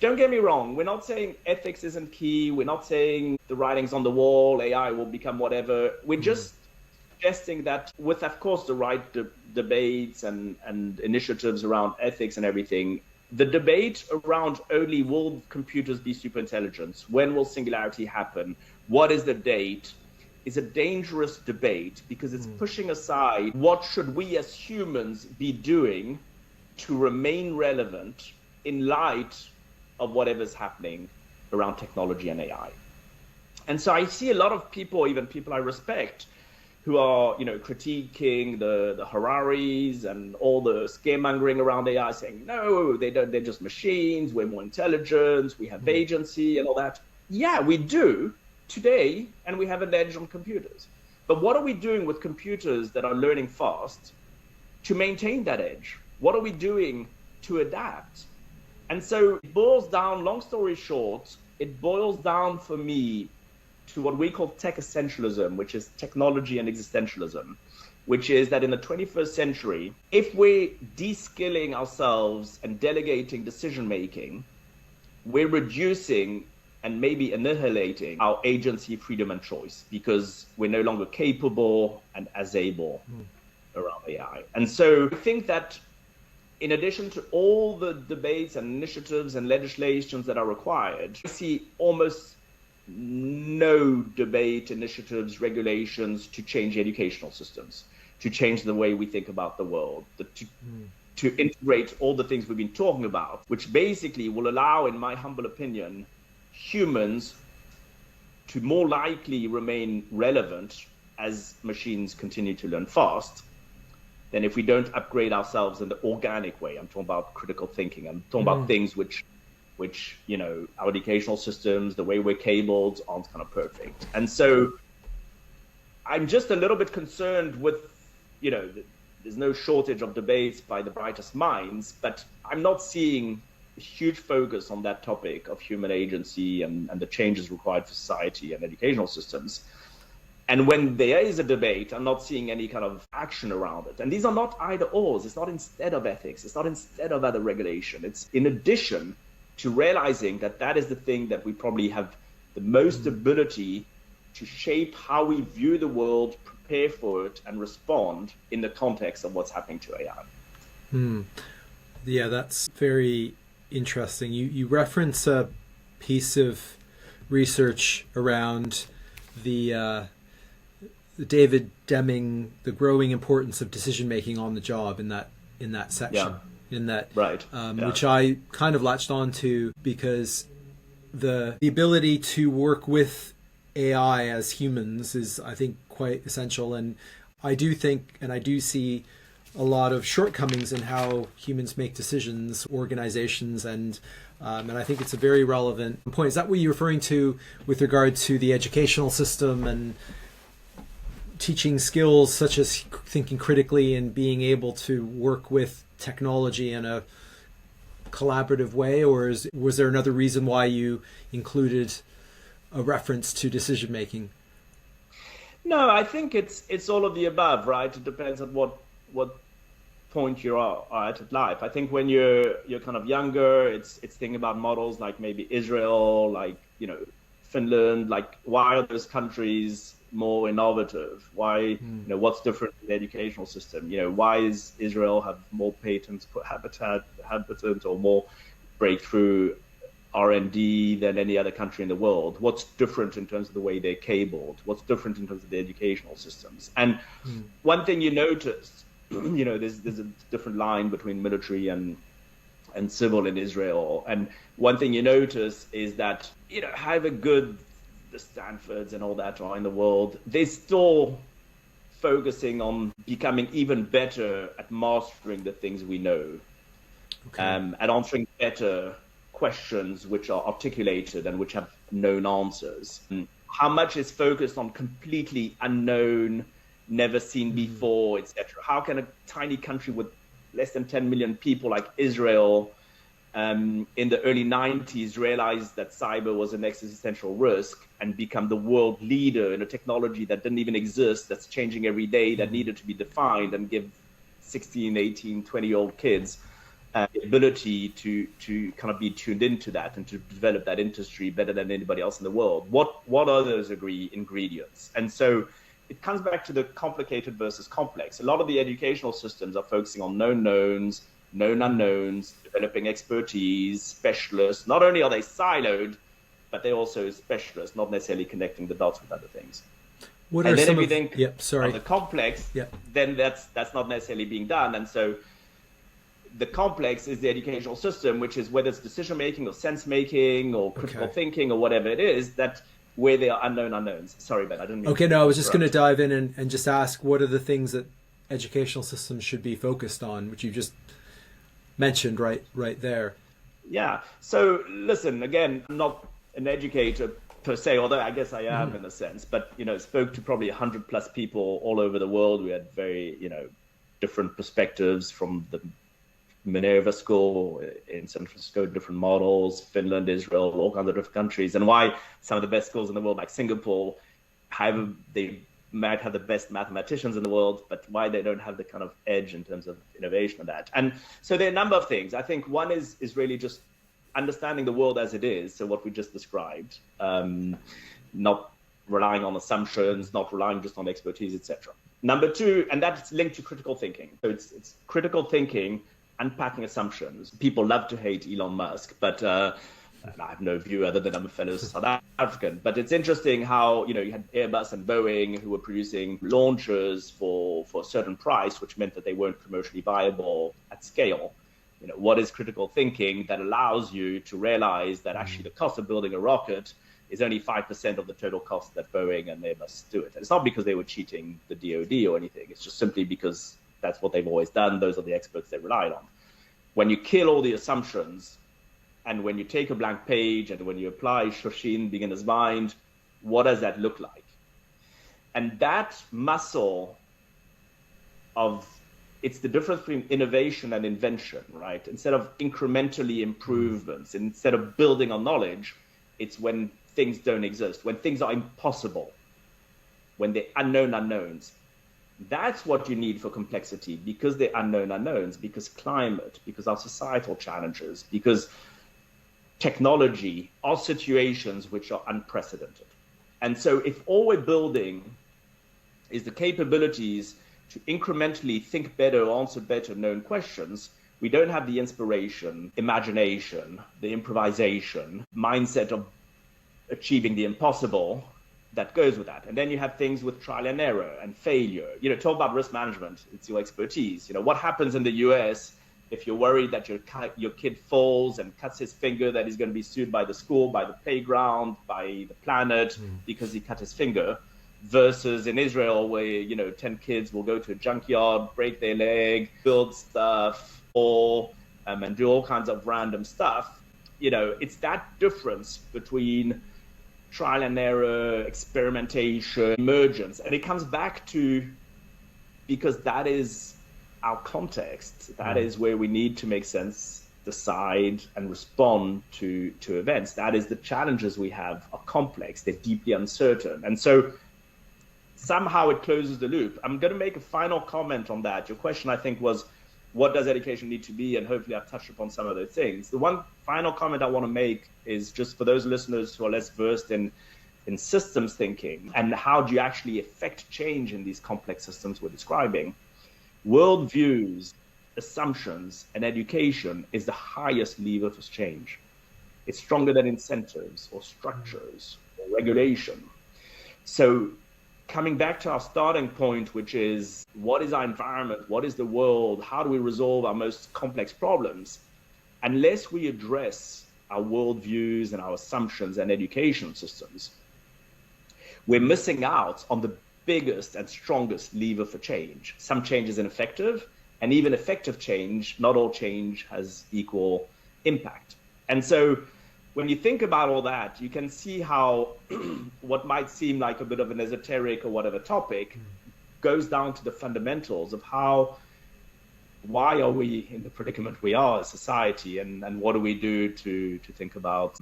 Don't get me wrong, we're not saying ethics isn't key, we're not saying the writing's on the wall, AI will become whatever. We're just suggesting that with, of course, the right debates and initiatives around ethics and everything, the debate around only will computers be super intelligent, when will singularity happen, what is the date, is a dangerous debate because it's pushing aside what should we as humans be doing to remain relevant in light of whatever's happening around technology and AI. And so I see a lot of people, even people I respect, who are, critiquing the Hararis and all the scaremongering around AI, saying, no, they're just machines, we're more intelligent, we have agency and all that. Yeah, we do today, and we have an edge on computers. But what are we doing with computers that are learning fast to maintain that edge? What are we doing to adapt? And so it boils down, long story short, it boils down for me to what we call Techisentialism, which is technology and existentialism, which is that in the 21st century, if we're de-skilling ourselves and delegating decision-making, we're reducing and maybe annihilating our agency, freedom, and choice, because we're no longer capable and as able around AI. And so I think that in addition to all the debates and initiatives and legislations that are required, I see almost no debate, initiatives, regulations to change educational systems, to change the way we think about the world, to integrate all the things we've been talking about, which basically will allow, in my humble opinion, humans to more likely remain relevant as machines continue to learn fast than if we don't upgrade ourselves in the organic way. I'm talking about critical thinking. I'm talking about things which our educational systems, the way we're cabled, aren't kind of perfect. And so I'm just a little bit concerned with there's no shortage of debates by the brightest minds, but I'm not seeing a huge focus on that topic of human agency and the changes required for society and educational systems. And when there is a debate, I'm not seeing any kind of action around it. And these are not either ors. It's not instead of ethics. It's not instead of other regulation. It's in addition to realizing that that is the thing that we probably have the most ability to shape how we view the world, prepare for it, and respond in the context of what's happening to AI. Yeah, that's very interesting. You reference a piece of research around the David Deming, the growing importance of decision making on the job in that section. Right. Which I kind of latched on to because the ability to work with AI as humans is, I think, quite essential. And I do think, and I do see a lot of shortcomings in how humans make decisions, organizations, and I think it's a very relevant point. Is that what you're referring to with regard to the educational system and teaching skills such as thinking critically and being able to work with technology in a collaborative way, or was there another reason why you included a reference to decision making? No, I think it's all of the above, right? It depends on what point you are at in life. I think when you're kind of younger, it's thinking about models like maybe Israel, like Finland, like why are those countries more innovative? Why what's different in the educational system? Why is Israel have more patents per habitant or more breakthrough R&D than any other country in the world? What's different in terms of the way they're cabled? What's different in terms of the educational systems? And one thing you notice, there's a different line between military and civil in Israel. And one thing you notice is that, however good the Stanfords and all that are in the world, they're still focusing on becoming even better at mastering the things we know, and answering better questions which are articulated and which have known answers. How much is focused on completely unknown, never seen before, etc.? How can a tiny country with less than 10 million people like Israel in the early 90s realize that cyber was an existential risk and become the world leader in a technology that didn't even exist, that's changing every day, that needed to be defined, and give 16, 18, 20-year-old kids the ability to kind of be tuned into that and to develop that industry better than anybody else in the world? What are those ingredients? And so it comes back to the complicated versus complex. A lot of the educational systems are focusing on known knowns, known unknowns, developing expertise, specialists. Not only are they siloed, but they're also specialists, not necessarily connecting the dots with other things. What and are then some everything on the complex, then that's not necessarily being done. And so the complex is the educational system, which is whether it's decision making or sense making or critical thinking or whatever it is, that where there are unknown unknowns. Sorry, Ben, I didn't mean I was just going to dive in and just ask, what are the things that educational systems should be focused on, which you just mentioned right there. Yeah. So listen, again, I'm not an educator per se, although I guess I am in a sense, but, spoke to probably 100 plus people all over the world. We had very, different perspectives from the Minerva School in San Francisco, different models, Finland, Israel, all kinds of different countries, and why some of the best schools in the world, like Singapore, they might have the best mathematicians in the world, but why they don't have the kind of edge in terms of innovation and that. And so there are a number of things. I think one is really just understanding the world as it is, so what we just described, not relying on assumptions, not relying just on expertise, etc. Number two, and that's linked to critical thinking. So it's critical thinking, unpacking assumptions. People love to hate Elon Musk, but and I have no view other than I'm a fellow South African. But it's interesting how, you had Airbus and Boeing who were producing launchers for a certain price, which meant that they weren't commercially viable at scale. What is critical thinking that allows you to realize that actually the cost of building a rocket is only 5% of the total cost that Boeing and Airbus do it. And it's not because they were cheating the DoD or anything. It's just simply because that's what they've always done. Those are the experts they relied on. When you kill all the assumptions, and when you take a blank page and when you apply Shoshin, beginner's mind, what does that look like? And that muscle it's the difference between innovation and invention, right? Instead of incrementally improvements, instead of building on knowledge, it's when things don't exist, when things are impossible, when they're unknown unknowns. That's what you need for complexity, because they're unknown unknowns, because climate, because our societal challenges, because technology are situations which are unprecedented. And so if all we're building is the capabilities to incrementally think better, answer better known questions, we don't have the inspiration, imagination, the improvisation, mindset of achieving the impossible that goes with that. And then you have things with trial and error and failure. Talk about risk management. It's your expertise. What happens in the US if you're worried that your kid falls and cuts his finger, that he's going to be sued by the school, by the playground, by the planet because he cut his finger, versus in Israel where, 10 kids will go to a junkyard, break their leg, build stuff, or and do all kinds of random stuff. It's that difference between trial and error, experimentation, emergence. And it comes back to, because that is our context, that is where we need to make sense, decide, and respond to events. That is the challenges we have are complex, they're deeply uncertain. And so somehow it closes the loop. I'm going to make a final comment on that. Your question, I think, was, what does education need to be? And hopefully I've touched upon some of those things. The one final comment I want to make is just for those listeners who are less versed in systems thinking and how do you actually affect change in these complex systems we're describing. Worldviews, assumptions, and education is the highest lever for change. It's stronger than incentives or structures or regulation. So coming back to our starting point, which is what is our environment? What is the world? How do we resolve our most complex problems? Unless we address our worldviews and our assumptions and education systems, we're missing out on the biggest and strongest lever for change. Some change is ineffective, and even effective change, not all change has equal impact. And so when you think about all that, you can see how what might seem like a bit of an esoteric or whatever topic goes down to the fundamentals of why are we in the predicament we are as society, and what do we do to think about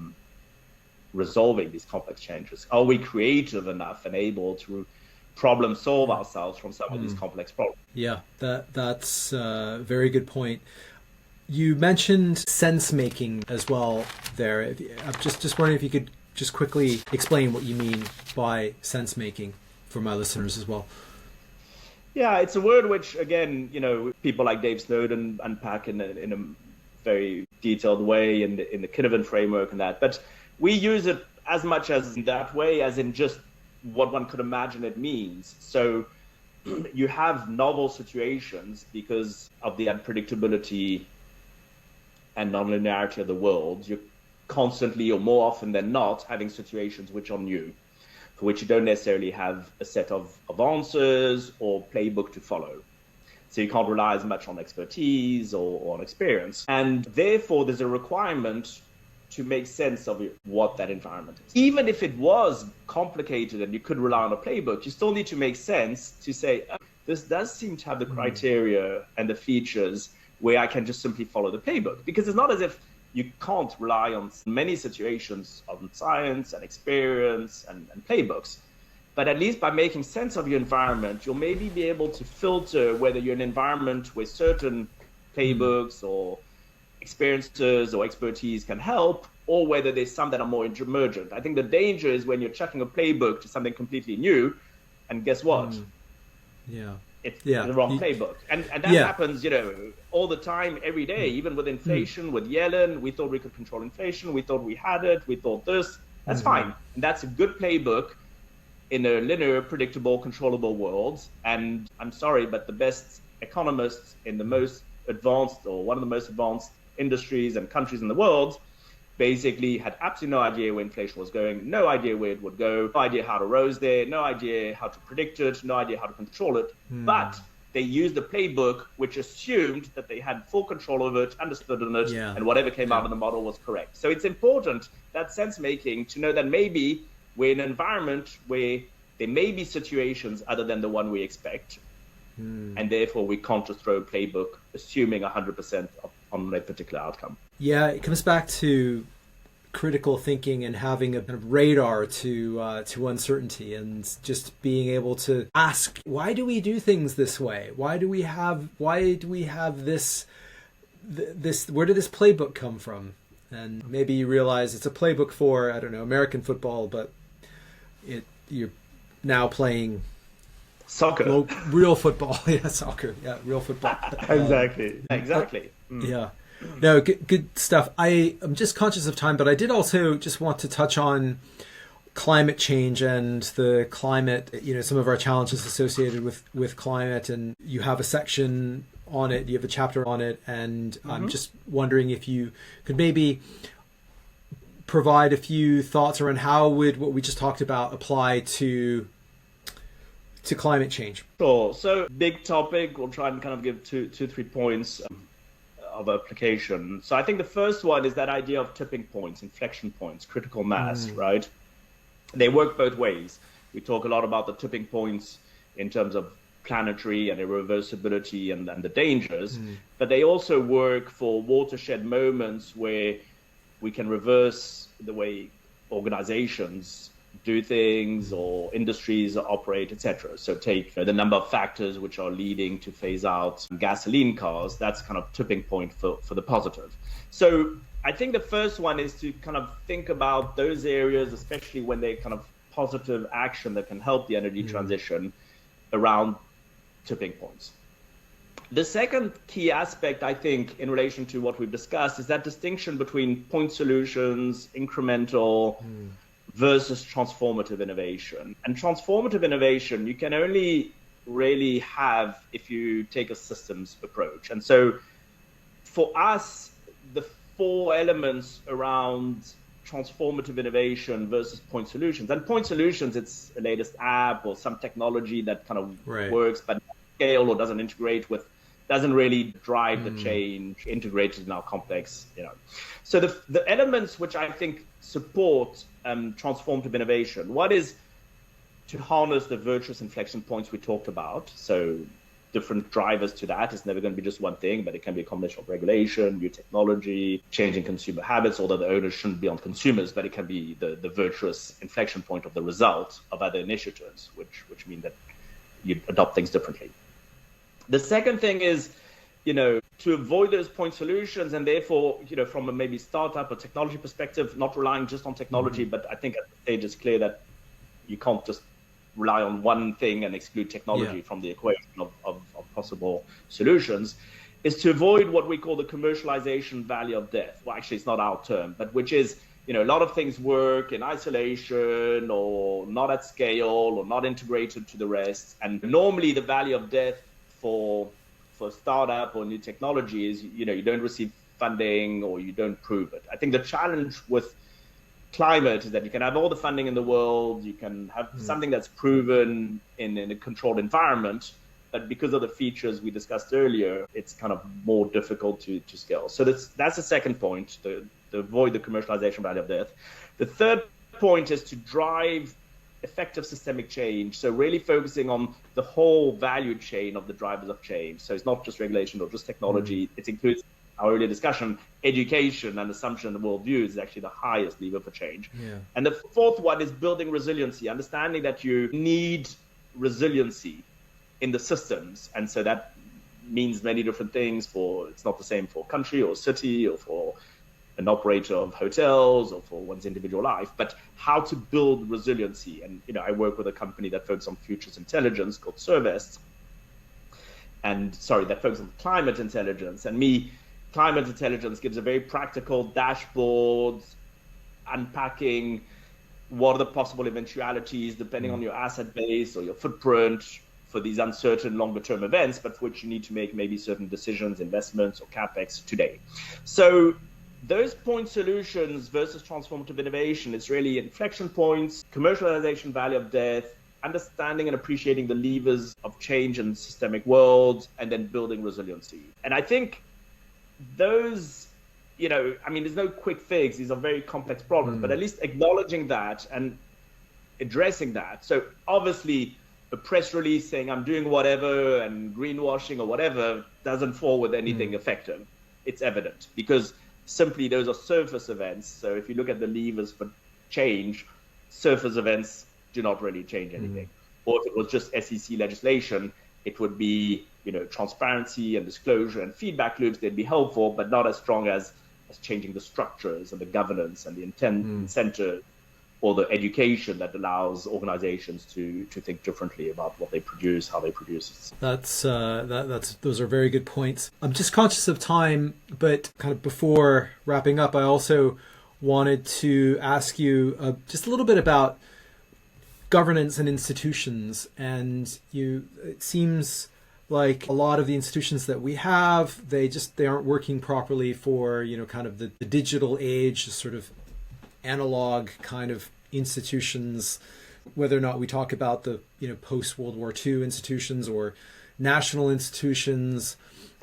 resolving these complex changes? Are we creative enough and able to problem solve ourselves from some of these complex problems? Yeah, that's a very good point. You mentioned sense making as well there. I'm just wondering if you could just quickly explain what you mean by sense making for my listeners as well. Yeah, it's a word which, again, people like Dave Snowden unpack in a very detailed way in the Kinnavan framework and that. But we use it as much as in that way as in just what one could imagine it means. So you have novel situations because of the unpredictability and nonlinearity of the world. You're constantly, or more often than not, having situations which are new, for which you don't necessarily have a set of answers or playbook to follow. So you can't rely as much on expertise or on experience. And therefore, there's a requirement to make sense of what that environment is. Even if it was complicated and you could rely on a playbook, you still need to make sense to say, this does seem to have the criteria and the features where I can just simply follow the playbook. Because it's not as if you can't rely on many situations on science and experience and playbooks. But at least by making sense of your environment, you'll maybe be able to filter whether you're in an environment where certain playbooks or experiences or expertise can help, or whether there's some that are more emergent. I think the danger is when you're chucking a playbook to something completely new, and guess what? It's the wrong playbook. And that happens, all the time, every day, even with inflation, with Yellen. We thought we could control inflation. We thought we had it. We thought this. That's fine. And that's a good playbook in a linear, predictable, controllable world. And I'm sorry, but the best economists in the most advanced, or one of the most advanced industries and countries in the world, basically had absolutely no idea where inflation was going, no idea where it would go, no idea how to rose there, no idea how to predict it, no idea how to control it. But they used a playbook which assumed that they had full control of it, understood it, and whatever came out of the model was correct. So it's important, that sense making, to know that maybe we're in an environment where there may be situations other than the one we expect. And therefore, we can't just throw a playbook assuming 100% on a particular outcome. Yeah, it comes back to critical thinking and having a kind of radar to uncertainty, and just being able to ask, why do we do things this way? Why do we have this where did this playbook come from? And maybe you realize it's a playbook for, I don't know, American football, but you're now playing soccer, real football. Yeah, soccer. Yeah, real football. Exactly. Yeah. No, good stuff. I'm just conscious of time, but I did also just want to touch on climate change and the climate, some of our challenges associated with climate. And you have a section on it, you have a chapter on it. And I'm just wondering if you could maybe provide a few thoughts around how would what we just talked about apply to climate change. Sure. So big topic. We'll try and kind of give two, 3 points of application. So I think the first one is that idea of tipping points, inflection points, critical mass, right? They work both ways. We talk a lot about the tipping points in terms of planetary and irreversibility and the dangers, but they also work for watershed moments where we can reverse the way organizations do things or industries operate, etc. So take the number of factors which are leading to phase out gasoline cars. That's kind of tipping point for the positive. So I think the first one is to kind of think about those areas, especially when they kind of positive action that can help the energy transition around tipping points. The second key aspect, I think, in relation to what we've discussed is that distinction between point solutions, incremental, versus transformative innovation. And transformative innovation, you can only really have if you take a systems approach. And so for us, the 4 elements around transformative innovation versus point solutions. And point solutions, it's a latest app or some technology that kind of works, but scale or doesn't integrate with, doesn't really drive the change integrated in our complex, So the elements which I think support transformative innovation, one is to harness the virtuous inflection points we talked about. So different drivers to that. It's never going to be just one thing, but it can be a combination of regulation, new technology, changing consumer habits, although the onus shouldn't be on consumers, but it can be the virtuous inflection point of the result of other initiatives, which mean that you adopt things differently. The second thing is, to avoid those point solutions, and therefore, from a maybe startup or technology perspective, not relying just on technology, but I think at the stage it's clear that you can't just rely on one thing and exclude technology from the equation of possible solutions, is to avoid what we call the commercialization valley of death. Well, actually, it's not our term, but which is, a lot of things work in isolation or not at scale or not integrated to the rest. And normally the valley of death for startup or new technology is, you don't receive funding or you don't prove it. I think the challenge with climate is that you can have all the funding in the world, you can have something that's proven in a controlled environment, but because of the features we discussed earlier, it's kind of more difficult to scale. So that's the second point, to avoid the commercialization valley of death. The third point is to drive effective systemic change. So really focusing on the whole value chain of the drivers of change. So it's not just regulation or just technology. It includes our earlier discussion, education and assumption and worldview is actually the highest lever for change. And the fourth one is building resiliency, understanding that you need resiliency in the systems. And so that means many different things. It's not the same for country or city or for an operator of hotels or for one's individual life, but how to build resiliency. And, I work with a company that focuses on futures intelligence called Servest, that focuses on climate intelligence. And climate intelligence gives a very practical dashboard unpacking what are the possible eventualities depending on your asset base or your footprint for these uncertain longer term events, but for which you need to make maybe certain decisions, investments or capex today. So those point solutions versus transformative innovation, it's really inflection points, commercialization valley of death, understanding and appreciating the levers of change in systemic worlds, and then building resiliency. And I think those, there's no quick fix. These are very complex problems, but at least acknowledging that and addressing that. So obviously a press release saying I'm doing whatever and greenwashing or whatever doesn't fall with anything effective. It's evident because simply those are surface events. So if you look at the levers for change, surface events do not really change anything. Or if it was just SEC legislation, it would be, transparency and disclosure and feedback loops. They'd be helpful, but not as strong as changing the structures and the governance and the incentive or the education that allows organizations to think differently about what they produce, how they produce it. Those are very good points. I'm just conscious of time, but kind of before wrapping up, I also wanted to ask you just a little bit about governance and institutions. And it seems like a lot of the institutions that we have, they aren't working properly for, kind of the digital age, sort of analog kind of institutions, whether or not we talk about the, post World War II institutions or national institutions.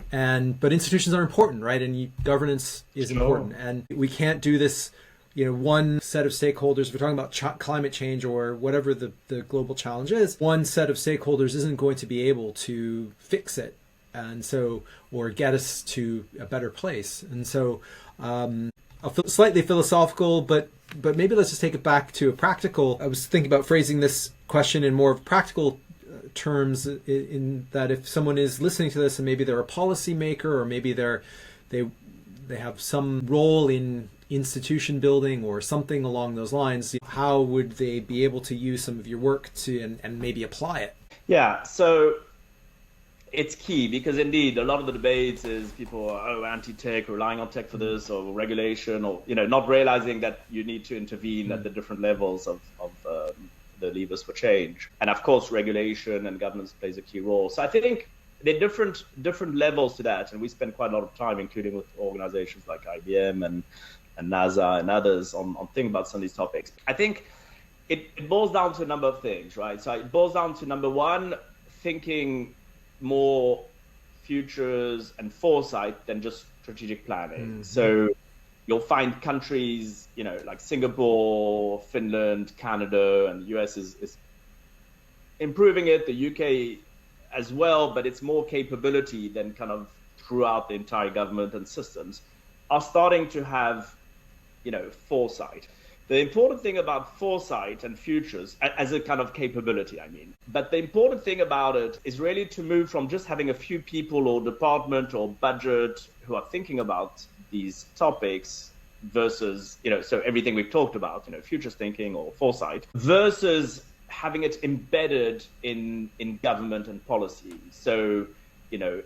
But institutions are important, right? And governance is important. And we can't do this, one set of stakeholders, if we're talking about climate change or whatever the global challenge is, one set of stakeholders isn't going to be able to fix it. And so, or get us to a better place. And so, slightly philosophical, but maybe let's just take it back to a practical. I was thinking about phrasing this question in more practical terms, in that if someone is listening to this and maybe they're a policymaker or maybe they have some role in institution building or something along those lines, how would they be able to use some of your work to and maybe apply it? Yeah, so it's key because indeed a lot of the debates is people are anti-tech, relying on tech for this or regulation, or not realizing that you need to intervene at the different levels of the levers for change. And of course regulation and governance plays a key role. So I think there are different levels to that, and we spend quite a lot of time, including with organizations like IBM and NASA and others, on thinking about some of these topics. I think it boils down to a number of things, right? So it boils down to, number one, thinking more futures and foresight than just strategic planning. So you'll find countries, like Singapore, Finland, Canada, and the US is improving it, the UK as well, but it's more capability than kind of throughout the entire government and systems are starting to have, foresight. The important thing about foresight and futures as a kind of capability, but the important thing about it is really to move from just having a few people or department or budget who are thinking about these topics versus, so everything we've talked about, futures thinking or foresight, versus having it embedded in government and policy. So,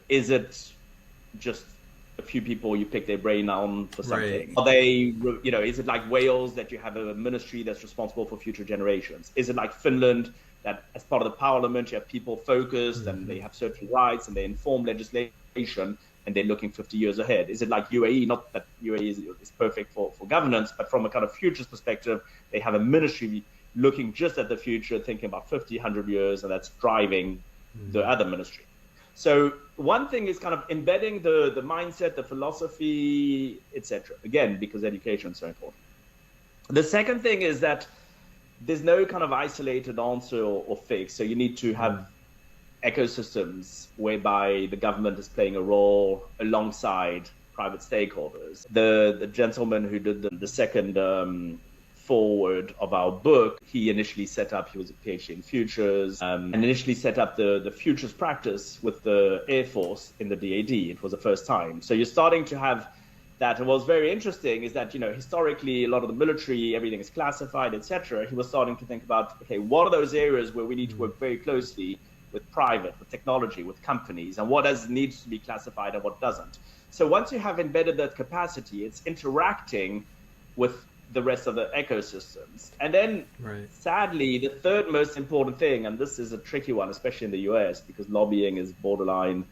is it just a few people you pick their brain on for something? Right. Are they, is it like Wales that you have a ministry that's responsible for future generations? Is it like Finland that as part of the parliament you have people focused and they have certain rights and they inform legislation and they're looking 50 years ahead? Is it like UAE? Not that UAE is perfect for governance, but from a kind of futures perspective, they have a ministry looking just at the future, thinking about 50, 100 years, and that's driving the other ministry. So one thing is kind of embedding the mindset, the philosophy, etc. Again, because education is so important. The second thing is that there's no kind of isolated answer or fix. So you need to have ecosystems whereby the government is playing a role alongside private stakeholders. The gentleman who did the second forward of our book, he initially set up, he was a PhD in futures, and initially set up the futures practice with the Air Force in the DAD. It was the first time. So you're starting to have that. And what's very interesting is that, historically, a lot of the military, everything is classified, etc. He was starting to think about, okay, what are those areas where we need to work very closely with private, with technology, with companies, and what needs to be classified and what doesn't. So once you have embedded that capacity, it's interacting with the rest of the ecosystems. And then, sadly, the third most important thing, and this is a tricky one, especially in the US, because lobbying is borderline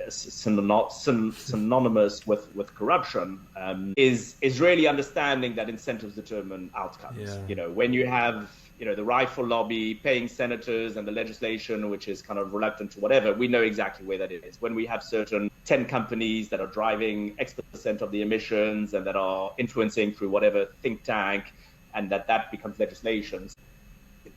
synonymous with corruption, is really understanding that incentives determine outcomes. Yeah. When you have the rifle lobby paying senators and the legislation, which is kind of reluctant to whatever, we know exactly where that is. When we have certain 10 companies that are driving X% of the emissions and that are influencing through whatever think tank, and that becomes legislation.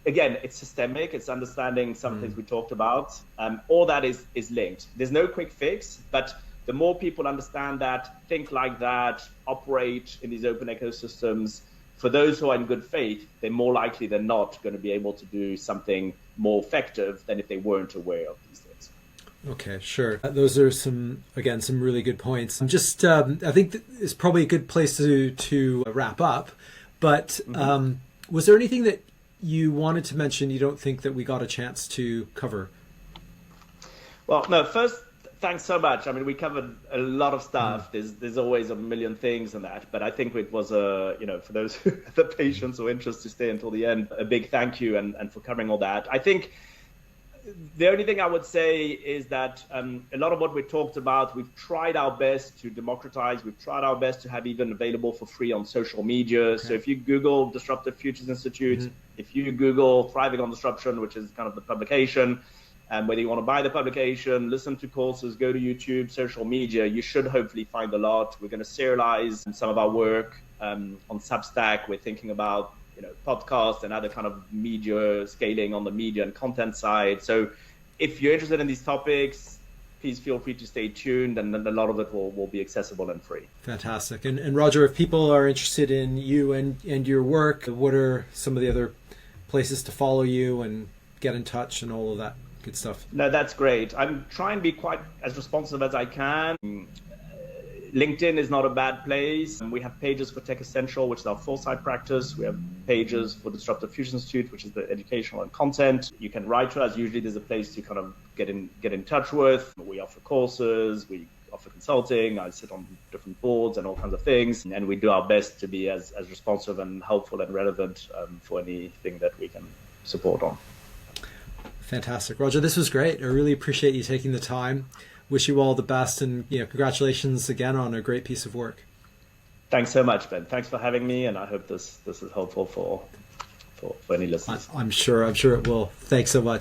again, it's systemic. It's understanding some things we talked about. All that is linked. There's no quick fix, but the more people understand that, think like that, operate in these open ecosystems, for those who are in good faith, they're more likely than not going to be able to do something more effective than if they weren't aware of these things. Okay, sure. Those are some really good points. I think it's probably a good place to wrap up. But was there anything that you wanted to mention you don't think that we got a chance to cover? Well, no, first, thanks so much. I mean, we covered a lot of stuff. There's always a million things in that, but I think it was for those who have the patience or interest to stay until the end, a big thank you and for covering all that. I think the only thing I would say is that a lot of what we talked about, we've tried our best to democratize. We've tried our best to have even available for free on social media. Okay. So if you Google Disruptive Futures Institute, if you Google Thriving on Disruption, which is kind of the publication, and whether you want to buy the publication, listen to courses, go to YouTube, social media, you should hopefully find a lot. We're going to serialize some of our work on Substack. We're thinking about podcasts and other kind of media scaling on the media and content side. So if you're interested in these topics, please feel free to stay tuned, and a lot of it will be accessible and free. Fantastic. And Roger, if people are interested in you and your work, what are some of the other places to follow you and get in touch and all of that good stuff? No, that's great. I'm trying to be quite as responsive as I can. LinkedIn is not a bad place. We have pages for Techisential, which is our foresight practice. We have pages for Disruptive Futures Institute, which is the educational and content. You can write to us. Usually there's a place to kind of get in touch with. We offer courses, we offer consulting. I sit on different boards and all kinds of things. And we do our best to be as responsive and helpful and relevant for anything that we can support on. Fantastic. Roger, this was great. I really appreciate you taking the time. Wish you all the best, and congratulations again on a great piece of work. Thanks so much, Ben. Thanks for having me, and I hope this is helpful for any listeners. I'm sure it will. Thanks so much.